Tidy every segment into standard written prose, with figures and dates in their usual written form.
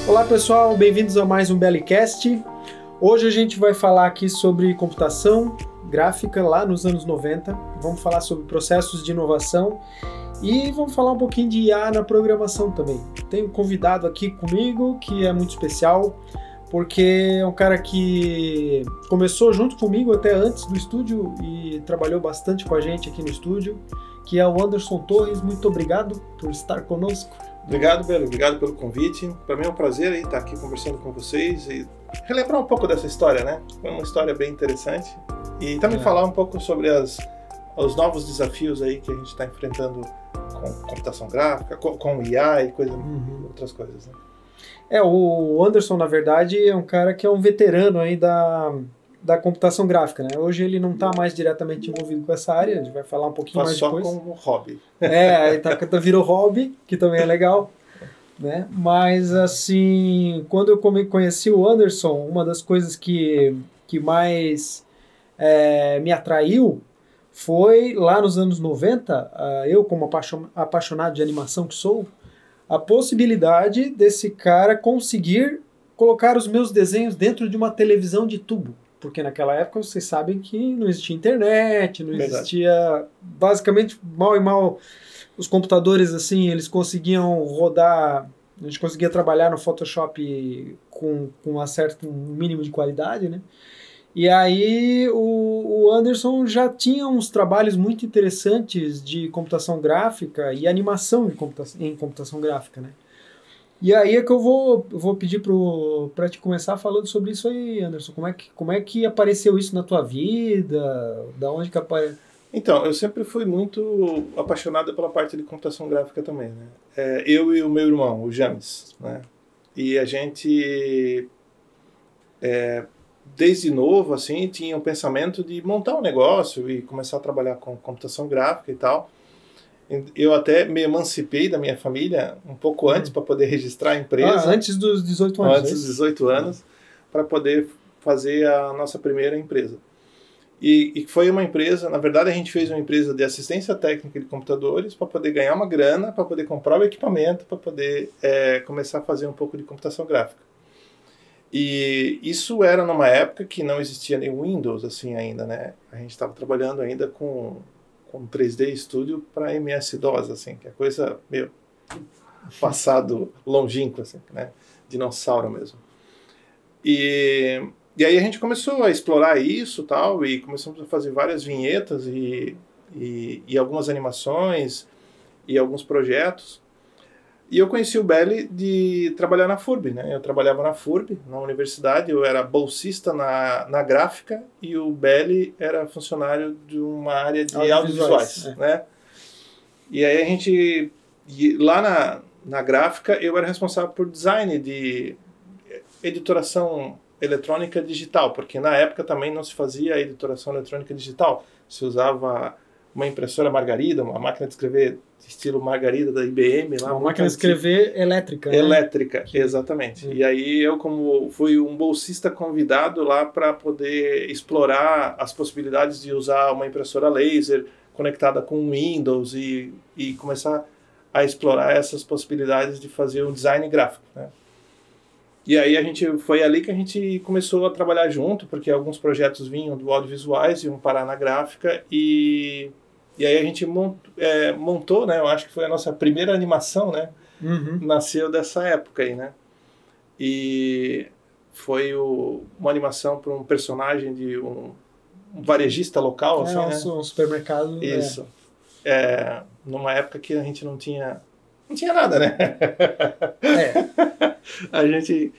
Olá pessoal, bem-vindos a mais um Bellicast. Hoje a gente vai falar aqui sobre computação gráfica lá nos anos 90. Vamos falar sobre processos de inovação e vamos falar um pouquinho de IA na programação também. Tenho um convidado aqui comigo que é muito especial, porque é um cara que começou junto comigo até antes do estúdio e trabalhou bastante com a gente aqui no estúdio, que é o Anderson Torres. Muito obrigado por estar conosco. Obrigado, Belo. Obrigado pelo convite. Para mim é um prazer aí estar aqui conversando com vocês e relembrar um pouco dessa história, né? Foi uma história bem interessante. E também falar um pouco sobre os novos desafios aí que a gente está enfrentando com computação gráfica, com IA e outras coisas, né? O Anderson, na verdade, é um cara que é um veterano aí da computação gráfica, né? Hoje ele não está mais diretamente envolvido com essa área, a gente vai falar um pouquinho mais depois. Só como hobby. Aí virou hobby, que também é legal, né? Mas, assim, quando eu conheci o Anderson, uma das coisas que mais me atraiu foi, lá nos anos 90, eu como apaixonado de animação que sou, a possibilidade desse cara conseguir colocar os meus desenhos dentro de uma televisão de tubo. Porque naquela época vocês sabem que não existia internet, não existia... Basicamente, mal e mal, os computadores, assim, eles conseguiam rodar... A gente conseguia trabalhar no Photoshop com um mínimo de qualidade, né? E aí o Anderson já tinha uns trabalhos muito interessantes de computação gráfica e animação em computação gráfica, né? E aí é que eu vou pedir para te começar falando sobre isso aí, Anderson. Como é que apareceu isso na tua vida? Da onde que apareceu? Então, eu sempre fui muito apaixonado pela parte de computação gráfica também, né? Eu e o meu irmão, o James, né? E a gente, desde novo, assim, tinha um pensamento de montar um negócio e começar a trabalhar com computação gráfica e tal. Eu até me emancipei da minha família um pouco antes para poder registrar a empresa. Antes dos 18 anos. Antes dos 18 anos, para poder fazer a nossa primeira empresa. E foi uma empresa, na verdade a gente fez uma empresa de assistência técnica de computadores para poder ganhar uma grana, para poder comprar o equipamento, para poder começar a fazer um pouco de computação gráfica. E isso era numa época que não existia nem Windows assim ainda, né? A gente estava trabalhando ainda com 3D Studio para MS-DOS, assim, que é coisa meio passado longínquo, assim, né? Dinossauro mesmo. E aí a gente começou a explorar isso tal, e começamos a fazer várias vinhetas e algumas animações e alguns projetos. E eu conheci o Belli de trabalhar na FURB, né? Eu trabalhava na FURB, na universidade, eu era bolsista na gráfica e o Belli era funcionário de uma área de audiovisuais, né? E aí a gente, lá na gráfica, eu era responsável por design de editoração eletrônica digital, porque na época também não se fazia editoração eletrônica digital, se usava uma impressora Margarida, uma máquina de escrever estilo Margarida da IBM. Lá, uma máquina de escrever elétrica. Né? Elétrica, exatamente. E aí eu fui um bolsista convidado lá para poder explorar as possibilidades de usar uma impressora laser conectada com Windows e começar a explorar essas possibilidades de fazer um design gráfico, né? E aí foi ali que a gente começou a trabalhar junto, porque alguns projetos vinham do audiovisuais, iam parar na gráfica e aí a gente montou, né? Eu acho que foi a nossa primeira animação, né? Nasceu dessa época aí, né? E foi uma animação para um personagem de um varejista local, assim, né? Um supermercado. Isso. Numa época que a gente não tinha nada, né? A gente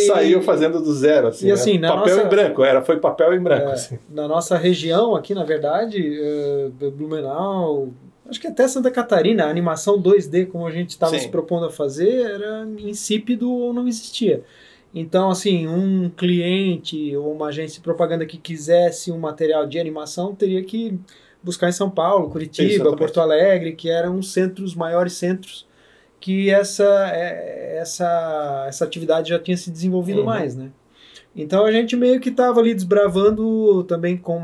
saiu fazendo do zero, assim, e, assim, né? Papel em branco, foi papel em branco. Assim. Na nossa região aqui, na verdade, Blumenau, acho que até Santa Catarina, a animação 2D, como a gente estava se propondo a fazer, era insípido ou não existia. Então, assim, um cliente ou uma agência de propaganda que quisesse um material de animação teria que buscar em São Paulo, Curitiba, exatamente, Porto Alegre, que eram os maiores centros que essa atividade já tinha se desenvolvido mais, né? Então a gente meio que estava ali desbravando também com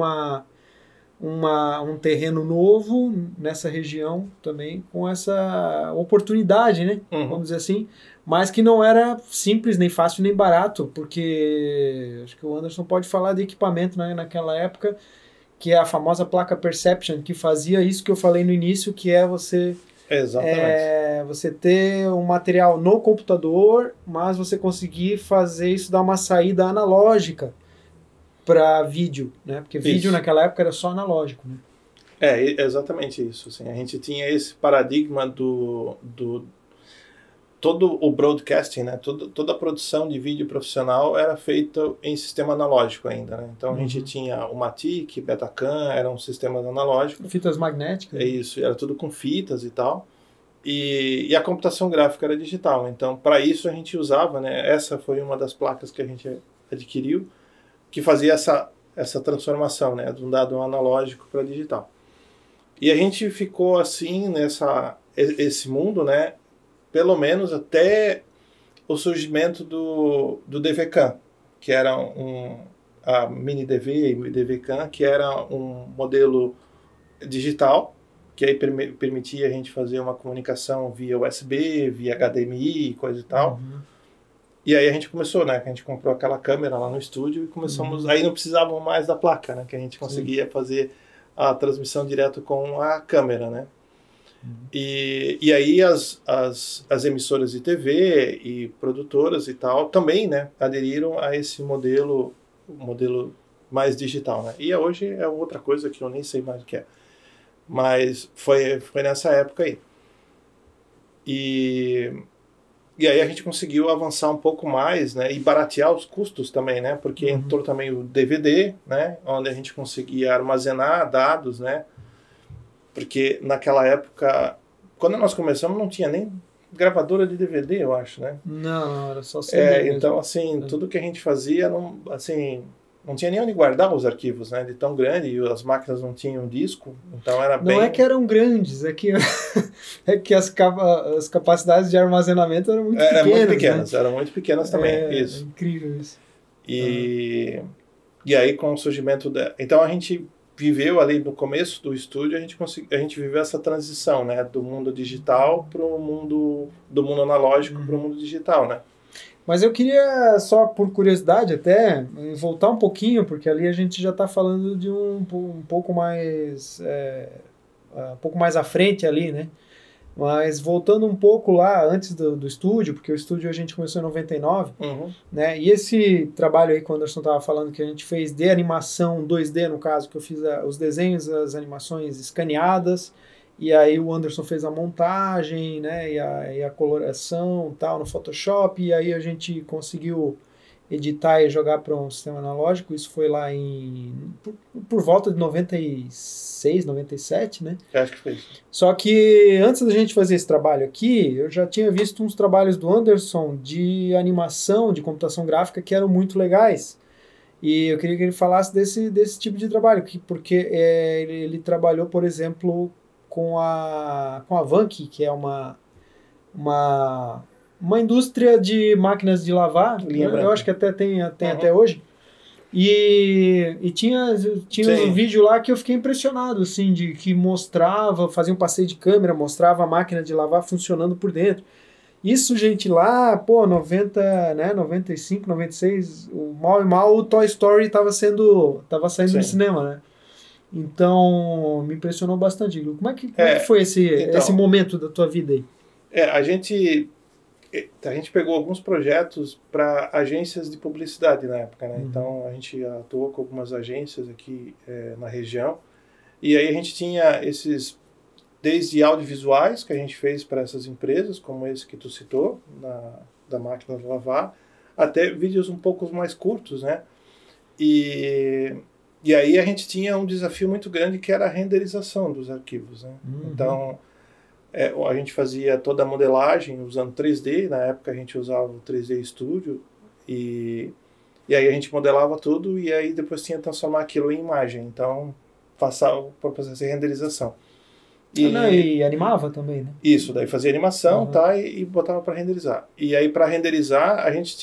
um terreno novo nessa região também, com essa oportunidade, né? Vamos dizer assim, mas que não era simples, nem fácil, nem barato, porque acho que o Anderson pode falar de equipamento, né, naquela época, que é a famosa placa Perception, que fazia isso que eu falei no início, que é você... você ter um material no computador, mas você conseguir fazer isso dar uma saída analógica para vídeo, né? Porque vídeo naquela época era só analógico, né? Exatamente isso. Assim, a gente tinha esse paradigma todo o broadcasting, né? Toda a produção de vídeo profissional era feita em sistema analógico ainda, né? Então a gente tinha o Matic, Betacam, eram sistemas analógicos. Fitas magnéticas. Isso, era tudo com fitas e tal. E a computação gráfica era digital. Então, para isso a gente usava, né? Essa foi uma das placas que a gente adquiriu, que fazia essa transformação, né? De um dado analógico para digital. E a gente ficou assim esse mundo, né? Pelo menos até o surgimento do DVCAM, que era a mini DV e DVCAM, que era um modelo digital, que aí permitia a gente fazer uma comunicação via USB, via HDMI, coisa e tal. E aí a gente começou, né? A gente comprou aquela câmera lá no estúdio e começamos... Aí não precisavam mais da placa, né? Que a gente conseguia fazer a transmissão direto com a câmera, né? E aí as emissoras de TV e produtoras e tal também, né? Aderiram a esse modelo mais digital, né? E hoje é outra coisa que eu nem sei mais o que é. Mas foi nessa época aí. E aí a gente conseguiu avançar um pouco mais, né? E baratear os custos também, né? Porque entrou também o DVD, né? Onde a gente conseguia armazenar dados, né? Porque naquela época, quando nós começamos, não tinha nem gravadora de DVD, eu acho, né? Não, era só CD. Então, assim, tudo que a gente fazia, não tinha nem onde guardar os arquivos, né? De tão grande, e as máquinas não tinham disco, então era bem... Não é que eram grandes, é que as capacidades de armazenamento eram muito pequenas. Eram muito pequenas também, isso. É incrível isso. E aí, com o surgimento Então, a gente viveu ali no começo do estúdio, a gente viveu essa transição, né? Do mundo digital para o mundo analógico para o mundo digital, né? Mas eu queria, só por curiosidade até, voltar um pouquinho, porque ali a gente já está falando de um pouco mais à frente ali, né? Mas voltando um pouco lá antes do estúdio, porque o estúdio a gente começou em 99, né? E esse trabalho aí que o Anderson estava falando que a gente fez de animação 2D, no caso, que eu fiz os desenhos, as animações escaneadas, e aí o Anderson fez a montagem, né? E a coloração tal no Photoshop, e aí a gente conseguiu editar e jogar para um sistema analógico. Isso foi lá por volta de 96, 97, né? Acho que foi isso. Só que antes da gente fazer esse trabalho aqui, eu já tinha visto uns trabalhos do Anderson de animação, de computação gráfica, que eram muito legais. E eu queria que ele falasse desse tipo de trabalho, porque ele trabalhou, por exemplo, com a Vanke, que é uma indústria de máquinas de lavar, eu acho que até tem até hoje. E tinha um vídeo lá que eu fiquei impressionado, assim, de que mostrava, fazia um passeio de câmera, mostrava a máquina de lavar funcionando por dentro. Isso, gente, lá, 95, 96, mal e mal o Toy Story tava saindo no cinema, né? Então, me impressionou bastante. Como é que foi esse momento da tua vida aí? A gente pegou alguns projetos para agências de publicidade na época, né? Então, a gente atuou com algumas agências aqui na região. E aí a gente tinha desde audiovisuais que a gente fez para essas empresas, como esse que tu citou, da máquina de lavar, até vídeos um pouco mais curtos, né? E aí a gente tinha um desafio muito grande que era a renderização dos arquivos, né? Então, a gente fazia toda a modelagem usando 3D, na época a gente usava o 3D Studio, e aí a gente modelava tudo e aí depois tinha que transformar aquilo em imagem, então passava para fazer renderização. E animava também, né? Isso, daí fazia animação e botava para renderizar. E aí para renderizar a gente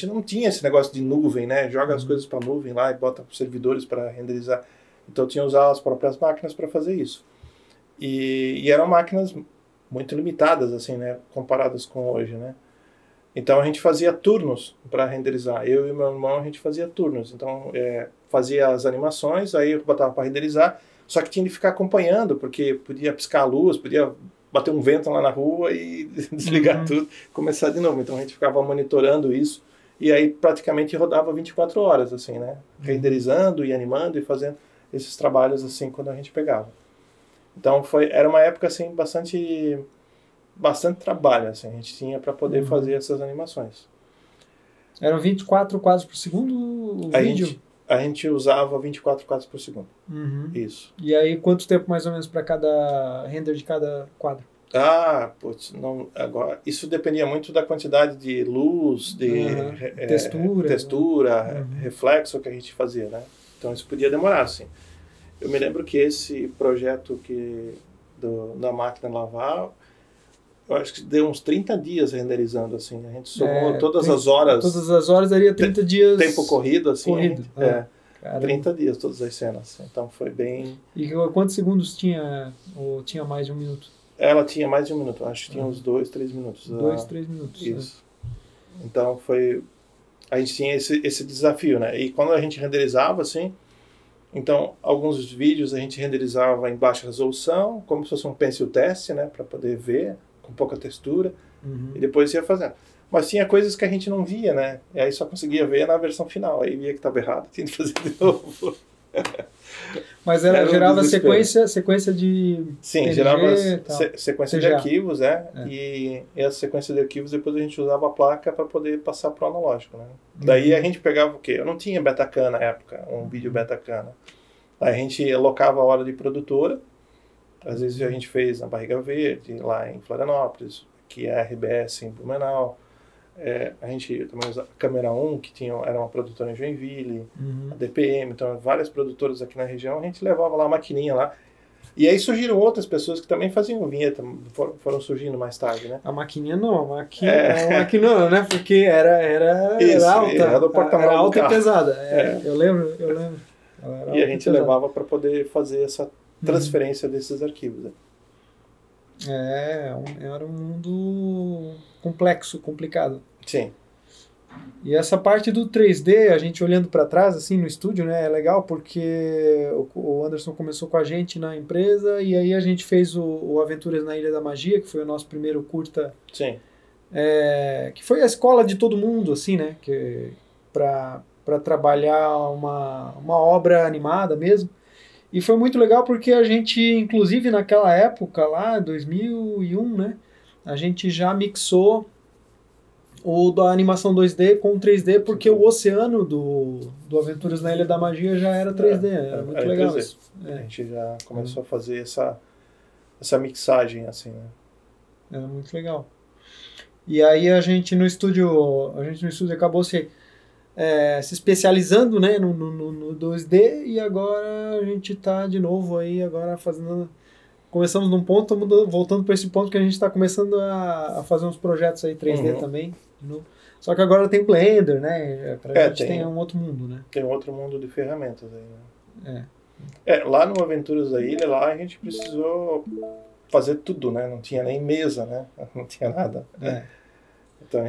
não tinha esse negócio de nuvem, né? Joga as coisas para nuvem lá e bota para os servidores para renderizar. Então eu tinha que usar as próprias máquinas para fazer isso. E eram máquinas muito limitadas, assim, né, comparadas com hoje, né. Então a gente fazia turnos para renderizar. Eu e meu irmão, a gente fazia turnos. Então fazia as animações, aí eu botava para renderizar, só que tinha de ficar acompanhando, porque podia piscar a luz, podia bater um vento lá na rua e desligar tudo, começar de novo. Então a gente ficava monitorando isso, e aí praticamente rodava 24 horas, assim, né? Renderizando e animando e fazendo esses trabalhos, assim, quando a gente pegava. Então era uma época, assim, bastante trabalho, assim, a gente tinha para poder fazer essas animações. Eram 24 quadros por segundo o vídeo? A gente usava 24 quadros por segundo. Isso. E aí, quanto tempo mais ou menos para cada render de cada quadro? Putz, não, agora, isso dependia muito da quantidade de luz, de textura, reflexo que a gente fazia, né? Então isso podia demorar, assim. Eu me lembro que esse projeto da máquina lavar, eu acho que deu uns 30 dias renderizando, assim. A gente somou todas as horas. Todas as horas daria 30 dias. Tempo corrido, assim. Corrido. 30 dias, todas as cenas. Então foi bem. E quantos segundos tinha? Ou tinha mais de 1 minuto? Ela tinha mais de 1 minuto. Acho que tinha uns 2, 3 minutos. 2, 3 minutos. Isso. Então foi. A gente tinha esse desafio, né? E quando a gente renderizava, assim. Então, alguns vídeos a gente renderizava em baixa resolução, como se fosse um pencil test, né? Para poder ver, com pouca textura. E depois ia fazendo. Mas tinha coisas que a gente não via, né? E aí só conseguia ver na versão final. Aí via que estava errado, tinha que fazer de novo. Mas gerava sequência de Sim, PNG, gerava sequência de CGA. arquivos, né? E essa sequência de arquivos depois a gente usava a placa para poder passar para o analógico, né? Daí a gente pegava o quê? Eu não tinha Betacam na época, um vídeo Betacam. Aí a gente alocava a hora de produtora. Às vezes a gente fez na Barriga Verde, lá em Florianópolis, que é a RBS em Blumenau. A gente também usava a Câmera 1, que era uma produtora em Joinville, a DPM, então várias produtoras aqui na região, a gente levava lá a maquininha lá. E aí surgiram outras pessoas que também faziam vinheta, foram surgindo mais tarde, né? A maquininha não, a máquina não, né? Porque era alta, era alta e pesada. Eu lembro. E a gente levava para poder fazer essa transferência desses arquivos. Né? Era um mundo complexo, complicado. Sim. E essa parte do 3D, a gente olhando para trás, assim, no estúdio, né, é legal porque o Anderson começou com a gente na empresa e aí a gente fez o Aventuras na Ilha da Magia, que foi o nosso primeiro curta. Sim. Que foi a escola de todo mundo, assim, né, para trabalhar uma obra animada mesmo. E foi muito legal porque a gente, inclusive naquela época lá, 2001, né, a gente já mixou o da animação 2D com 3D, porque o oceano do Aventuras na Ilha da Magia já era 3D, era muito legal 3D. isso. A gente já começou a fazer essa mixagem, assim, né? Era muito legal. E aí a gente no estúdio acabou se especializando, né, no 2D, e agora a gente está de novo aí, agora fazendo... Começamos num ponto, estamos voltando para esse ponto que a gente está começando a fazer uns projetos aí 3D também. De novo. Só que agora tem Blender, né? Pra gente tem um outro mundo, né? Tem um outro mundo de ferramentas aí, né? Lá no Aventuras da Ilha, lá a gente precisou fazer tudo, né? Não tinha nem mesa, né? Não tinha nada. Então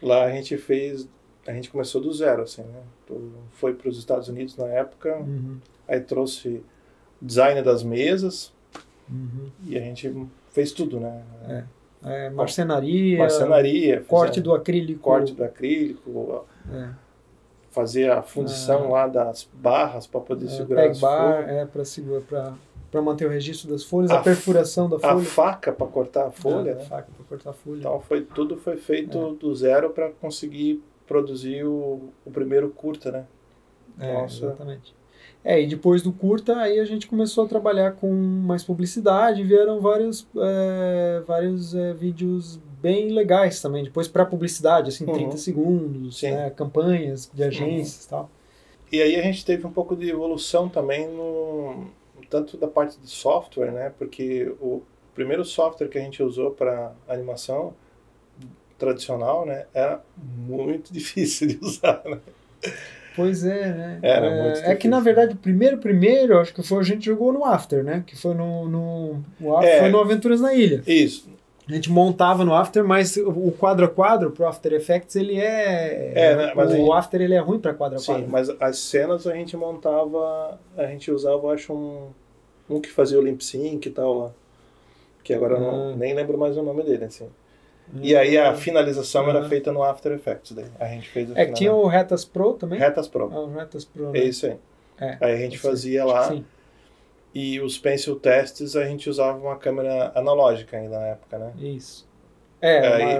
lá a gente começou do zero, assim, né? Foi para os Estados Unidos na época, aí trouxe o design das mesas, e a gente fez tudo, né? Marcenaria, corte do acrílico, fazer a fundição lá das barras para poder segurar as folhas. Para manter o registro das folhas, a perfuração da folha. A faca para cortar a folha. Faca para cortar a folha. Então tudo foi feito do zero para conseguir produzir o primeiro curta, né? Exatamente. E depois do curta, aí a gente começou a trabalhar com mais publicidade, vieram vários vídeos bem legais também, depois para publicidade, assim, 30 segundos, né, campanhas de agências e tal. E aí a gente teve um pouco de evolução também, tanto da parte de software, né, porque o primeiro software que a gente usou para animação tradicional, né, era muito difícil de usar, né? Pois é, né? Era muito É que, na difícil. verdade, o primeiro, acho que foi a gente jogou no After, né? Que foi o After foi no Aventuras na Ilha. Isso. A gente montava no After, mas o quadro a quadro pro After Effects, ele né, mas o After ele é ruim para quadro a sim, quadro. mas as cenas a gente montava, a gente usava, eu acho, um que fazia o lip sync e tal lá. Que agora eu nem lembro mais o nome dele, assim. E aí a finalização era feita no After Effects daí. A gente fez que tinha o Retas Pro também? Retas Pro. O Retas Pro, né? É isso aí. Aí a gente fazia lá. Sim. E os pencil tests a gente usava uma câmera analógica ainda na época, né? Isso.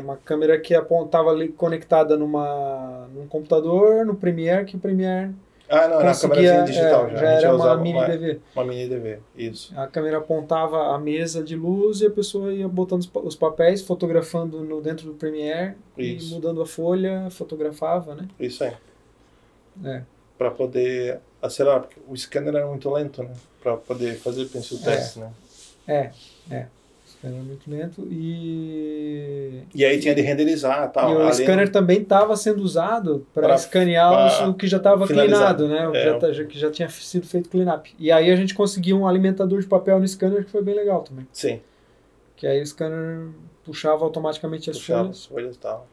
Uma câmera que apontava ali conectada num computador, no Premiere, que o Premiere não, era uma câmerazinha digital já. Já era uma mini DV. Uma mini DV, isso. A câmera apontava a mesa de luz e a pessoa ia botando os papéis, fotografando dentro do Premiere e mudando a folha, fotografava, né? Isso aí. Para poder acelerar, porque o scanner era muito lento, né? Para poder fazer pencil test, né? O scanner era muito lento e aí tinha de renderizar e tal. E o scanner também estava sendo usado para escanear o que já estava cleanado, né? Que já tinha sido feito cleanup. E aí a gente conseguiu um alimentador de papel no scanner que foi bem legal também. Sim. Que aí o scanner puxava automaticamente as folhas. E tal.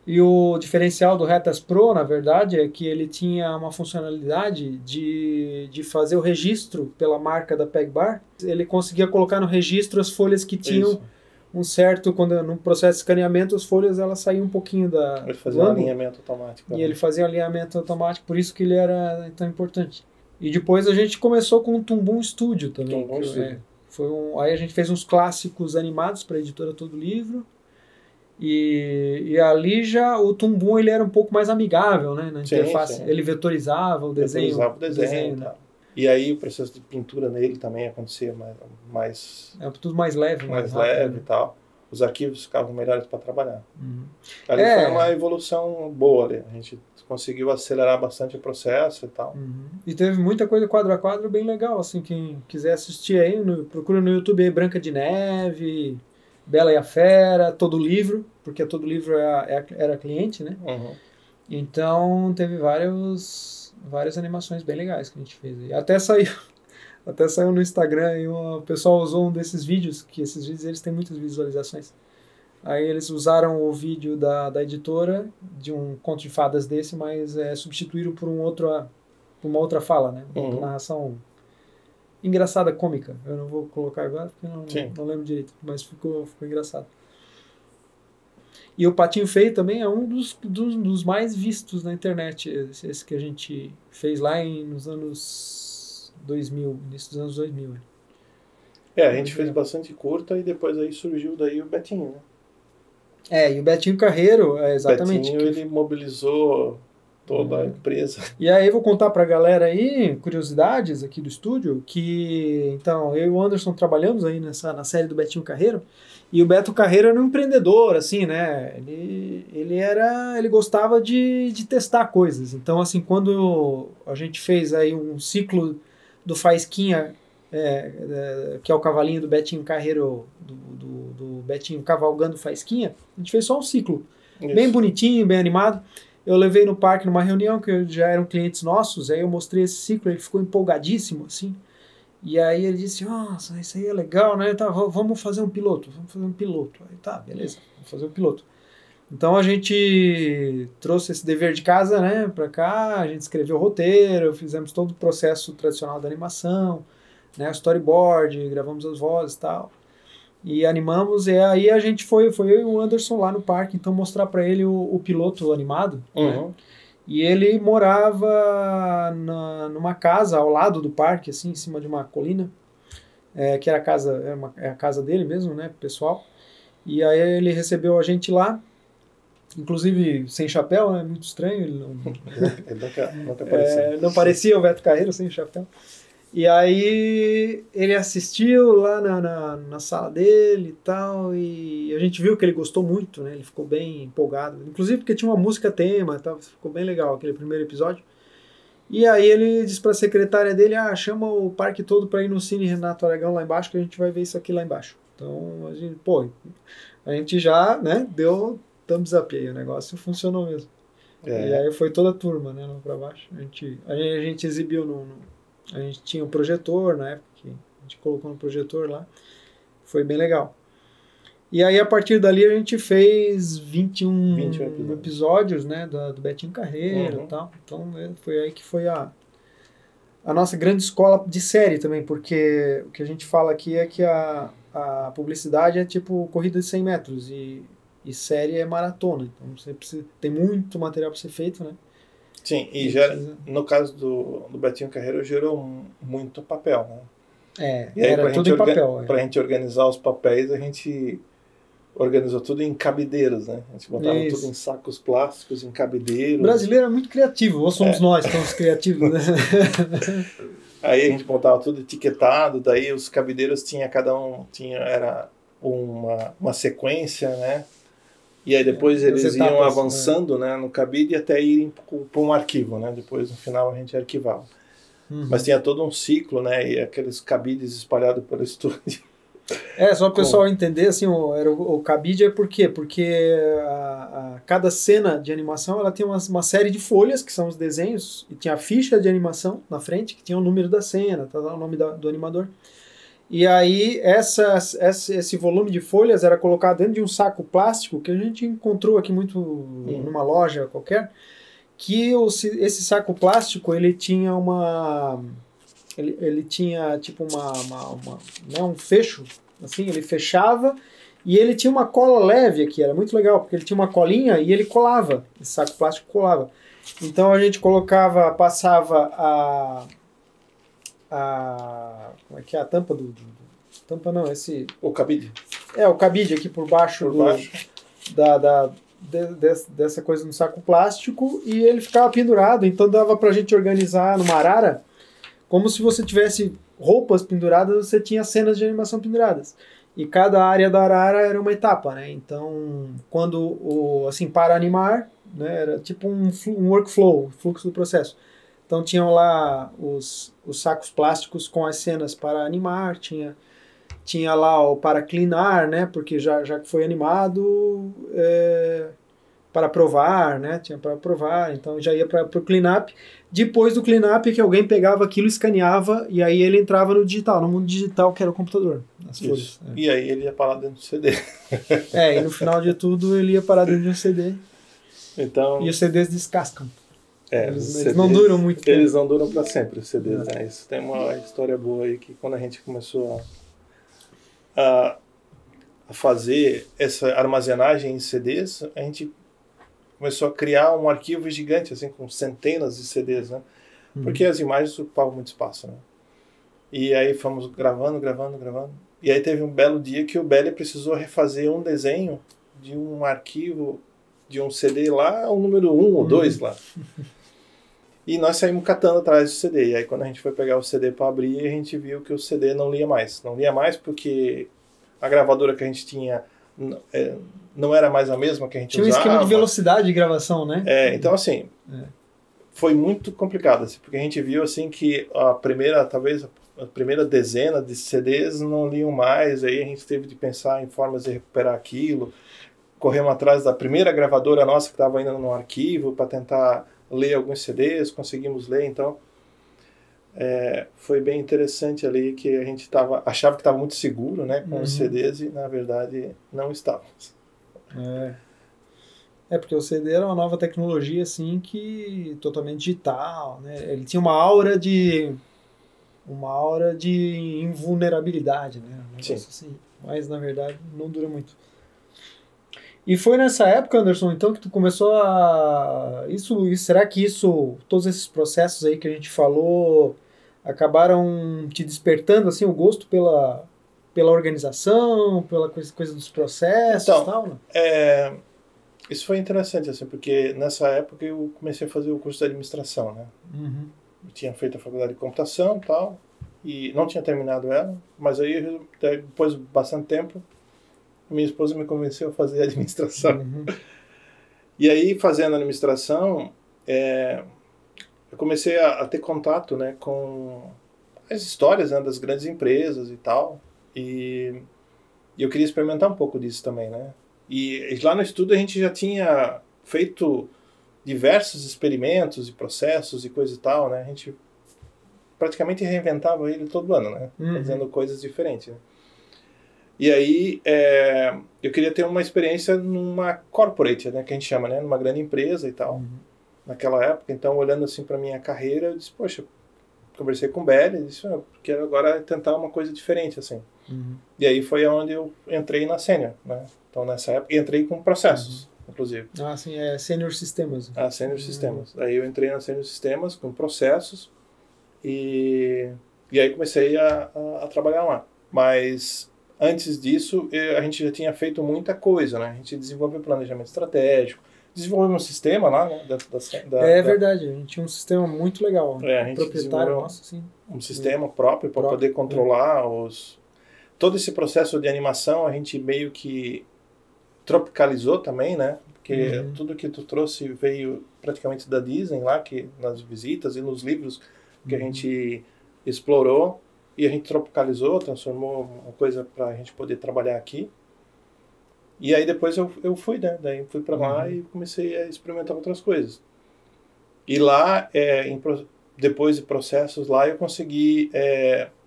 E o diferencial do Retas Pro, na verdade, é que ele tinha uma funcionalidade de fazer o registro pela marca da PEGBAR. Ele conseguia colocar no registro as folhas que tinham um certo... no processo de escaneamento, as folhas elas saíam um pouquinho da... Ele fazia um alinhamento automático. E ele fazia um alinhamento automático, por isso que ele era tão importante. E depois a gente começou com o Tumbum Studio também. Tumbum Studio. Aí a gente fez uns clássicos animados para a editora Todo Livro. E ali já o Tumbum ele era um pouco mais amigável, né, na interface. Ele vetorizava o desenho. Né? E aí o processo de pintura nele também acontecia mais tudo mais leve. Mais leve e tal. Os arquivos ficavam melhores para trabalhar. Ali foi uma evolução boa ali. A gente conseguiu acelerar bastante o processo e tal. E teve muita coisa quadro a quadro bem legal. Assim, quem quiser assistir aí, procura no YouTube aí Branca de Neve, Bela e a Fera, Todo Livro, porque Todo Livro era cliente, né? Então teve várias animações bem legais que a gente fez aí. Até saiu no Instagram e o pessoal usou um desses vídeos, que esses vídeos eles têm muitas visualizações. Aí eles usaram o vídeo da editora, de um conto de fadas desse, mas substituíram por uma outra fala, né? Uma narração engraçada, cômica. Eu não vou colocar agora porque não lembro direito, mas ficou engraçado. E o Patinho Feio também é um dos mais vistos na internet, esse que a gente fez lá nos anos 2000, início dos anos 2000. A gente fez bastante curta e depois aí surgiu daí o Betinho, né? E o Betinho Carreiro, exatamente. O Betinho, ele mobilizou toda a empresa. E aí eu vou contar pra galera aí, curiosidades aqui do estúdio, que então eu e o Anderson trabalhamos aí na série do Betinho Carreiro, e o Beto Carreiro era um empreendedor, assim, né? Ele gostava de testar coisas. Então, assim, quando a gente fez aí um ciclo do Faísquinha, que é o cavalinho do Betinho Carreiro, do Betinho cavalgando Faísquinha, a gente fez só um ciclo. Isso. Bem bonitinho, bem animado. Eu levei no parque numa reunião, que já eram clientes nossos, aí eu mostrei esse ciclo, ele ficou empolgadíssimo, assim. E aí ele disse, nossa, isso aí é legal, né? Tá, vamos fazer um piloto. Aí tá, beleza, vamos fazer um piloto. Então a gente trouxe esse dever de casa, né, pra cá, a gente escreveu o roteiro, fizemos todo o processo tradicional da animação, né, storyboard, gravamos as vozes e tal. E animamos, e aí a gente foi eu e o Anderson lá no parque, então mostrar pra ele o piloto animado, né? E ele morava numa casa ao lado do parque, assim, em cima de uma colina, que era a casa dele mesmo, né, pessoal. E aí ele recebeu a gente lá, inclusive sem chapéu, né, muito estranho. Ele nunca parecia. Não parecia o Beto Carreiro sem chapéu. E aí ele assistiu lá na sala dele e tal, e a gente viu que ele gostou muito, né? Ele ficou bem empolgado, inclusive porque tinha uma música tema e tal, ficou bem legal aquele primeiro episódio. E aí ele disse para a secretária dele, chama o parque todo para ir no Cine Renato Aragão lá embaixo, que a gente vai ver isso aqui lá embaixo. Então a gente já, né, deu thumbs up aí, o negócio funcionou mesmo. E aí foi toda a turma, né, lá pra baixo. A gente exibiu a gente tinha um projetor na época, que a gente colocou no projetor lá. Foi bem legal. E aí, a partir dali, a gente fez 21 episódios, né, do Betinho Carreiro e tal. Então, foi aí que foi a nossa grande escola de série também, porque o que a gente fala aqui é que a publicidade é tipo corrida de 100 metros e série é maratona. Então, você precisa, tem muito material para ser feito, né? Sim, e já, no caso do Betinho Carreiro, gerou muito papel, né? E aí, era tudo em papel. Para a gente organizar os papéis, a gente organizou tudo em cabideiros, né? A gente botava tudo em sacos plásticos, em cabideiros. O brasileiro é muito criativo, ou somos nós que somos criativos, né? Aí a gente botava tudo etiquetado, daí os cabideiros cada um era uma sequência, né? E aí depois eles iam avançando, né, no cabide até irem para um arquivo, né? Depois no final a gente arquivava. Mas tinha todo um ciclo, né? E aqueles cabides espalhados pelo estúdio. Só para o pessoal entender, assim, o cabide é por quê? Porque cada cena de animação ela tem uma série de folhas, que são os desenhos, e tinha a ficha de animação na frente, que tinha o número da cena, tá lá o nome do animador. E aí esse volume de folhas era colocado dentro de um saco plástico, que a gente encontrou aqui muito numa loja qualquer, que esse saco plástico, ele tinha ele tinha tipo né, um fecho, assim, ele fechava e ele tinha uma cola leve aqui, era muito legal, porque ele tinha uma colinha e ele colava, esse saco plástico colava. Então a gente passava como é que é a tampa tampa não, o cabide. O cabide aqui por baixo, dessa coisa no saco plástico, e ele ficava pendurado, então dava pra gente organizar numa arara como se você tivesse roupas penduradas, você tinha cenas de animação penduradas. E cada área da arara era uma etapa, né? Então, quando assim, para animar, né, era tipo um workflow, fluxo do processo. Então tinham lá os sacos plásticos com as cenas para animar, tinha lá o para cleanar, né? Porque já que foi animado, para provar, né? Tinha para provar, então já ia para o cleanup. Depois do cleanup, que alguém pegava aquilo, escaneava, e aí ele entrava no digital, no mundo digital, que era o computador, as folhas. E aí ele ia parar dentro do CD. E no final de tudo ele ia parar dentro de um CD. Então, e os CDs descascam. Eles não duram muito tempo. Eles não duram para sempre, os CDs, né? Isso tem uma história boa aí, que quando a gente começou a fazer essa armazenagem em CDs, a gente começou a criar um arquivo gigante, assim, com centenas de CDs, né? Porque as imagens ocupavam muito espaço, né? E aí fomos gravando. E aí teve um belo dia que o Belly precisou refazer um desenho de um arquivo, de um CD lá, o número 1 ou 2 lá. E nós saímos catando atrás do CD. E aí quando a gente foi pegar o CD para abrir, a gente viu que o CD não lia mais. Não lia mais porque a gravadora que a gente tinha não era mais a mesma que a gente usava. Tinha um esquema de velocidade de gravação, né? Então assim, foi muito complicado, assim, porque a gente viu assim que talvez a primeira dezena de CDs não liam mais, aí a gente teve de pensar em formas de recuperar aquilo. Corremos atrás da primeira gravadora nossa que estava ainda no arquivo para tentar ler alguns CDs, conseguimos ler, então foi bem interessante ali, que a gente achava que estava muito seguro, né, com os CDs, e na verdade não estávamos. Porque o CD era uma nova tecnologia, assim, que totalmente digital, né? Ele tinha uma aura de invulnerabilidade, né? Um negócio assim. Mas na verdade não dura muito. E foi nessa época, Anderson, então, que tu começou será que todos esses processos aí que a gente falou, acabaram te despertando, assim, o gosto pela organização, pela coisa dos processos e tal? Né? Isso foi interessante, assim, porque nessa época eu comecei a fazer o curso de administração, né? Eu tinha feito a faculdade de computação e tal, e não tinha terminado ela, mas aí, depois de bastante tempo, minha esposa me convenceu a fazer administração. E aí, fazendo administração, eu comecei a ter contato, né, com as histórias, né, das grandes empresas e tal. E eu queria experimentar um pouco disso também, né? E lá no estudo a gente já tinha feito diversos experimentos e processos e coisa e tal, né? A gente praticamente reinventava ele todo ano, né? Fazendo coisas diferentes, né? E aí, eu queria ter uma experiência numa corporate, né? Que a gente chama, né? Numa grande empresa e tal. Naquela época, então, olhando assim para minha carreira, eu disse, poxa, conversei com o Belly, disse, quero agora tentar uma coisa diferente, assim. E aí foi onde eu entrei na Senior, né? Então, nessa época, entrei com processos, inclusive. Ah, sim, é Senior Sistemas. Ah, Senior Sistemas. Aí eu entrei na Senior Sistemas com processos e aí comecei a trabalhar lá. Mas antes disso, a gente já tinha feito muita coisa, né? A gente desenvolveu planejamento estratégico, desenvolveu um sistema lá, né? Verdade, a gente tinha um sistema muito legal. A gente proprietário nosso, sim. Um sistema próprio para poder controlar todo esse processo de animação. A gente meio que tropicalizou também, né? Porque tudo que tu trouxe veio praticamente da Disney lá, que nas visitas e nos livros que a gente explorou, e a gente tropicalizou, transformou uma coisa para a gente poder trabalhar aqui. E aí depois eu fui, né? Daí fui para lá e comecei a experimentar outras coisas. E lá, depois de processos lá, eu consegui...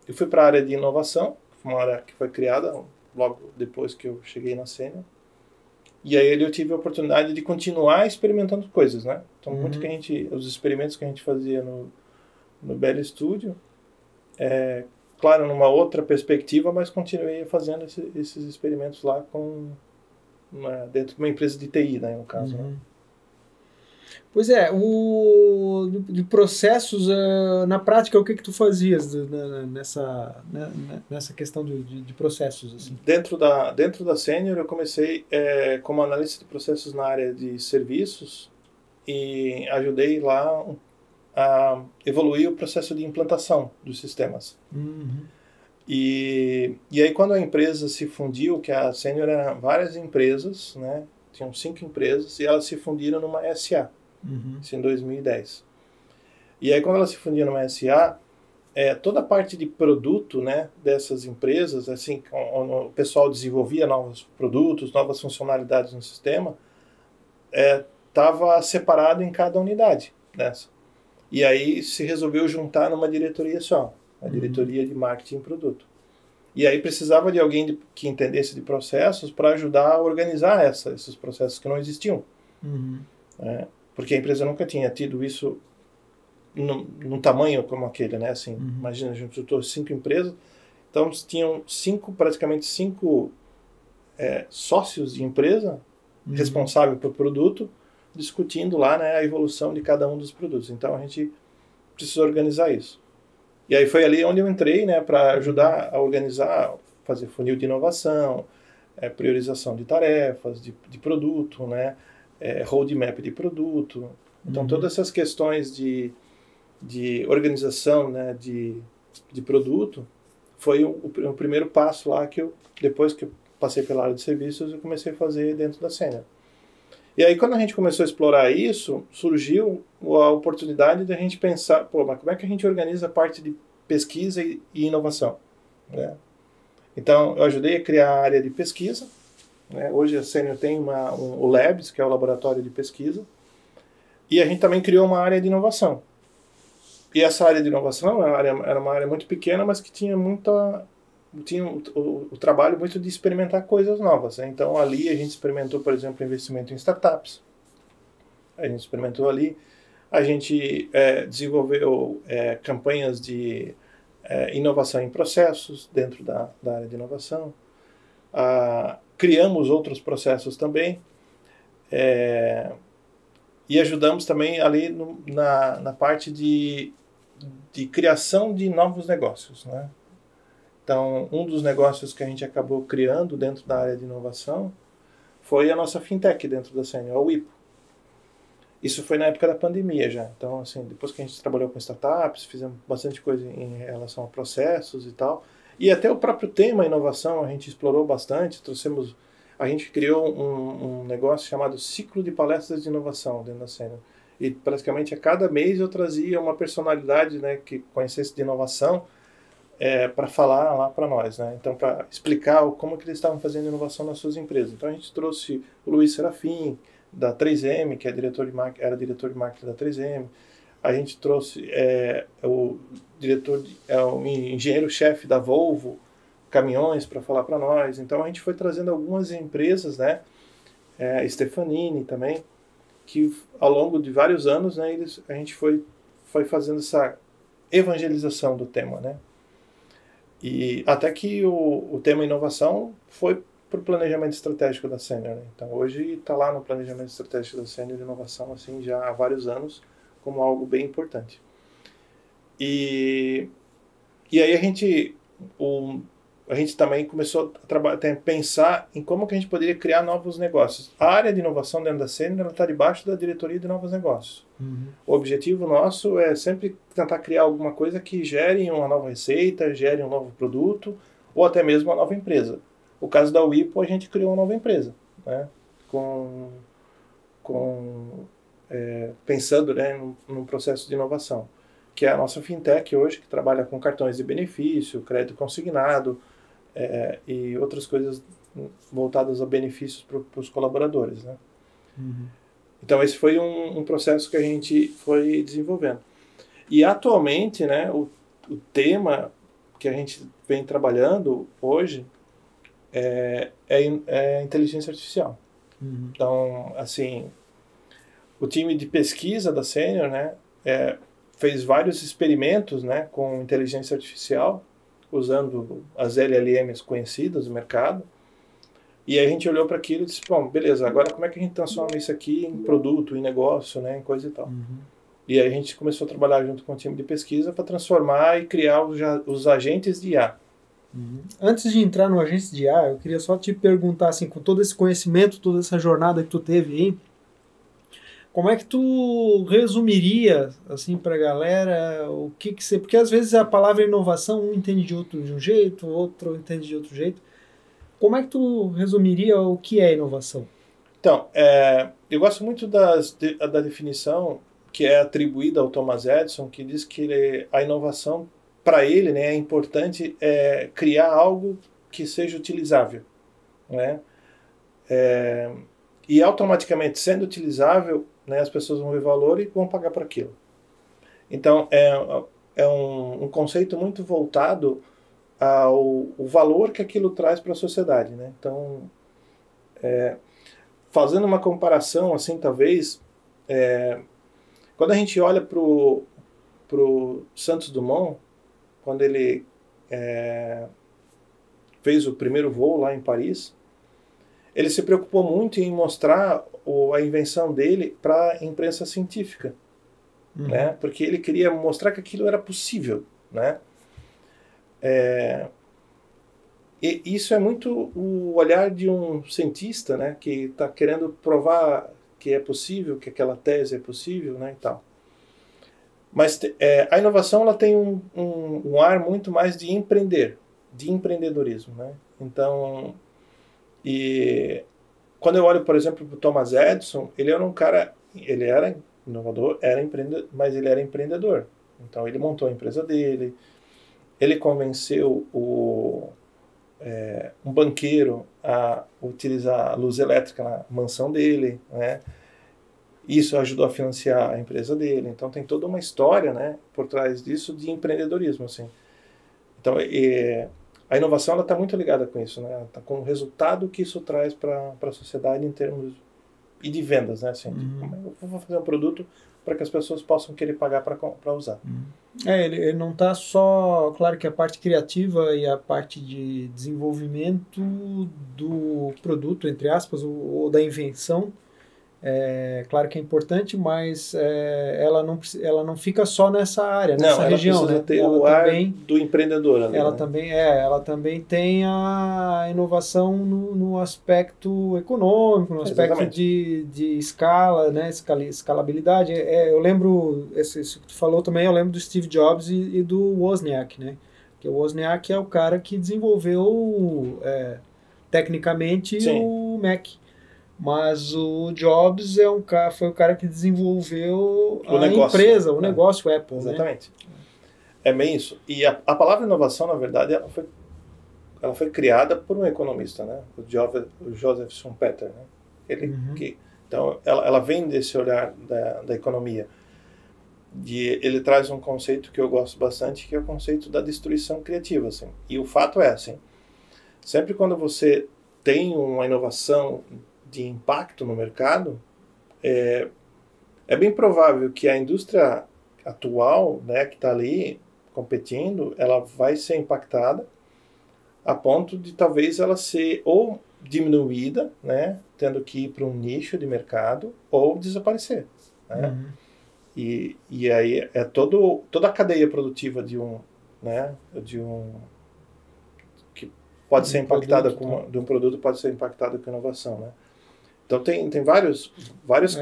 eu fui para a área de inovação, uma área que foi criada logo depois que eu cheguei na Senior. E aí eu tive a oportunidade de continuar experimentando coisas, né? Então, muito que os experimentos que a gente fazia no Belly Studio, claro, numa outra perspectiva, mas continuei fazendo esses experimentos lá dentro de uma empresa de TI, né, no caso. Né? Pois é, de processos, na prática, o que tu fazias nessa questão de processos? Assim? Dentro da Senior, eu comecei como analista de processos na área de serviços e ajudei lá a evoluir o processo de implantação dos sistemas. E aí, quando a empresa se fundiu, que a Senior era várias empresas, né? Tinham 5 empresas, e elas se fundiram numa SA. Isso em 2010. E aí, quando ela se fundia numa SA, toda a parte de produto, né, dessas empresas, assim, o pessoal desenvolvia novos produtos, novas funcionalidades no sistema, estava separado em cada unidade dessa. E aí se resolveu juntar numa diretoria só, a diretoria de marketing e produto. E aí precisava de alguém que entendesse de processos para ajudar a organizar esses processos que não existiam. Porque a empresa nunca tinha tido isso num tamanho como aquele, né? Assim, imagina, a gente juntou 5 empresas, então tinham praticamente 5 sócios de empresa responsável pelo produto, discutindo lá, né, a evolução de cada um dos produtos. Então a gente precisou organizar isso. E aí foi ali onde eu entrei, né, para ajudar a organizar, fazer funil de inovação, priorização de tarefas, de produto, né, roadmap de produto. Então todas essas questões de organização, né, de produto foi o primeiro passo lá que depois que eu passei pela área de serviços, eu comecei a fazer dentro da Senior. E aí, quando a gente começou a explorar isso, surgiu a oportunidade de a gente pensar, mas como é que a gente organiza a parte de pesquisa e inovação? Né? Então, eu ajudei a criar a área de pesquisa. Né? Hoje a Senior tem o Labs, que é o laboratório de pesquisa. E a gente também criou uma área de inovação. E essa área de inovação era uma área muito pequena, mas que tinha o trabalho muito de experimentar coisas novas. Né? Então, ali a gente experimentou, por exemplo, investimento em startups. A gente experimentou ali. A gente desenvolveu campanhas de inovação em processos dentro da área de inovação. Criamos outros processos também. E ajudamos também ali na parte de criação de novos negócios, né? Então, um dos negócios que a gente acabou criando dentro da área de inovação foi a nossa fintech dentro da Senior, a Wipo. Isso foi na época da pandemia já. Então, assim, depois que a gente trabalhou com startups, fizemos bastante coisa em relação a processos e tal. E até o próprio tema inovação a gente explorou bastante. A gente criou um negócio chamado Ciclo de Palestras de Inovação dentro da Senior. E praticamente a cada mês eu trazia uma personalidade, né, que conhecesse de inovação, para falar lá para nós, né? Então, para explicar como que eles estavam fazendo inovação nas suas empresas. Então, a gente trouxe o Luiz Serafim, da 3M, que é era diretor de marketing da 3M. A gente trouxe o engenheiro-chefe da Volvo Caminhões para falar para nós. Então a gente foi trazendo algumas empresas, né? Stefanini também, que ao longo de vários anos, né, a gente foi fazendo essa evangelização do tema, né? E até que o tema inovação foi para o planejamento estratégico da Senior, né? Então hoje está lá no planejamento estratégico da Senior de inovação, assim, já há vários anos, como algo bem importante. E aí a gente também começou a pensar em como que a gente poderia criar novos negócios. A área de inovação dentro da Senior está debaixo da diretoria de novos negócios. Uhum. O objetivo nosso é sempre tentar criar alguma coisa que gere uma nova receita, gere um novo produto, ou até mesmo uma nova empresa. O caso da Whipple, a gente criou uma nova empresa, né? Pensando, né, num processo de inovação, que é a nossa fintech hoje, que trabalha com cartões de benefício, crédito consignado, e outras coisas voltadas a benefícios para os colaboradores, né? Uhum. Então esse foi um processo que a gente foi desenvolvendo. E atualmente, né, o tema que a gente vem trabalhando hoje é inteligência artificial. Uhum. Então, assim, o time de pesquisa da Senior, né, fez vários experimentos, né, com inteligência artificial, usando as LLMs conhecidas do mercado. E aí a gente olhou para aquilo e disse, bom, beleza, agora como é que a gente transforma isso aqui em produto, em negócio, né, em coisa e tal. Uhum. E aí a gente começou a trabalhar junto com o time de pesquisa para transformar e criar os agentes de IA. Uhum. Antes de entrar no agente de IA, eu queria só te perguntar, assim, com todo esse conhecimento, toda essa jornada que tu teve aí, como é que tu resumiria, assim, para a galera, o que você... Porque às vezes a palavra inovação, um entende de um jeito, outro entende de outro jeito. Como é que tu resumiria o que é inovação? Então, eu gosto muito da definição que é atribuída ao Thomas Edison, que diz que a inovação, para ele, né, é importante criar algo que seja utilizável, né? E automaticamente, sendo utilizável, né, as pessoas vão ver valor e vão pagar por aquilo. Então, é um conceito muito voltado ao valor que aquilo traz para a sociedade, né? Então, fazendo uma comparação, assim, talvez, quando a gente olha para o Santos Dumont, quando ele fez o primeiro voo lá em Paris, ele se preocupou muito em mostrar a invenção dele para a imprensa científica, né? Porque ele queria mostrar que aquilo era possível, né? E isso é muito o olhar de um cientista, né, que está querendo provar que é possível, que aquela tese é possível, né, e tal. Mas a inovação, ela tem um ar muito mais de empreendedorismo, né? Então, e quando eu olho, por exemplo, para o Thomas Edison, ele era um cara, ele era inovador, mas ele era empreendedor. Então ele montou a empresa dele, ele convenceu um banqueiro a utilizar a luz elétrica na mansão dele, né? Isso ajudou a financiar a empresa dele. Então tem toda uma história, né, por trás disso de empreendedorismo, assim. Então a inovação, ela está muito ligada com isso, né? Tá com o resultado que isso traz para a sociedade em termos e de vendas, né? Assim, eu vou fazer um produto para que as pessoas possam querer pagar para usar. Ele não está só, claro que a parte criativa e a parte de desenvolvimento do produto, entre aspas, ou da invenção, claro que é importante, mas ela não fica só nessa área, nessa região, né? Ter ela o também, ar do empreendedor ali, ela, né? ela também tem a inovação no aspecto econômico, no aspecto de escala, né? Escalabilidade. Eu lembro, isso que tu falou também, eu lembro do Steve Jobs e do Wozniak, né? Que o Wozniak é o cara que desenvolveu tecnicamente Sim. o Mac. Mas o Jobs foi o cara que desenvolveu a empresa, o negócio Apple. Exatamente. Né? É bem isso. E a palavra inovação, na verdade, ela foi criada por um economista, né? O Joseph Schumpeter, né? Ele que Então, ela vem desse olhar da economia. Ele traz um conceito que eu gosto bastante, que é o conceito da destruição criativa. Assim. E o fato é, assim, sempre quando você tem uma inovação de impacto no mercado, é bem provável que a indústria atual, né, que está ali competindo, ela vai ser impactada a ponto de talvez ela ser ou diminuída, né, tendo que ir para um nicho de mercado, ou desaparecer. Né? Uhum. E aí é toda a cadeia produtiva né, que pode ser impactada de um produto pode ser impactada com inovação, né? Então tem vários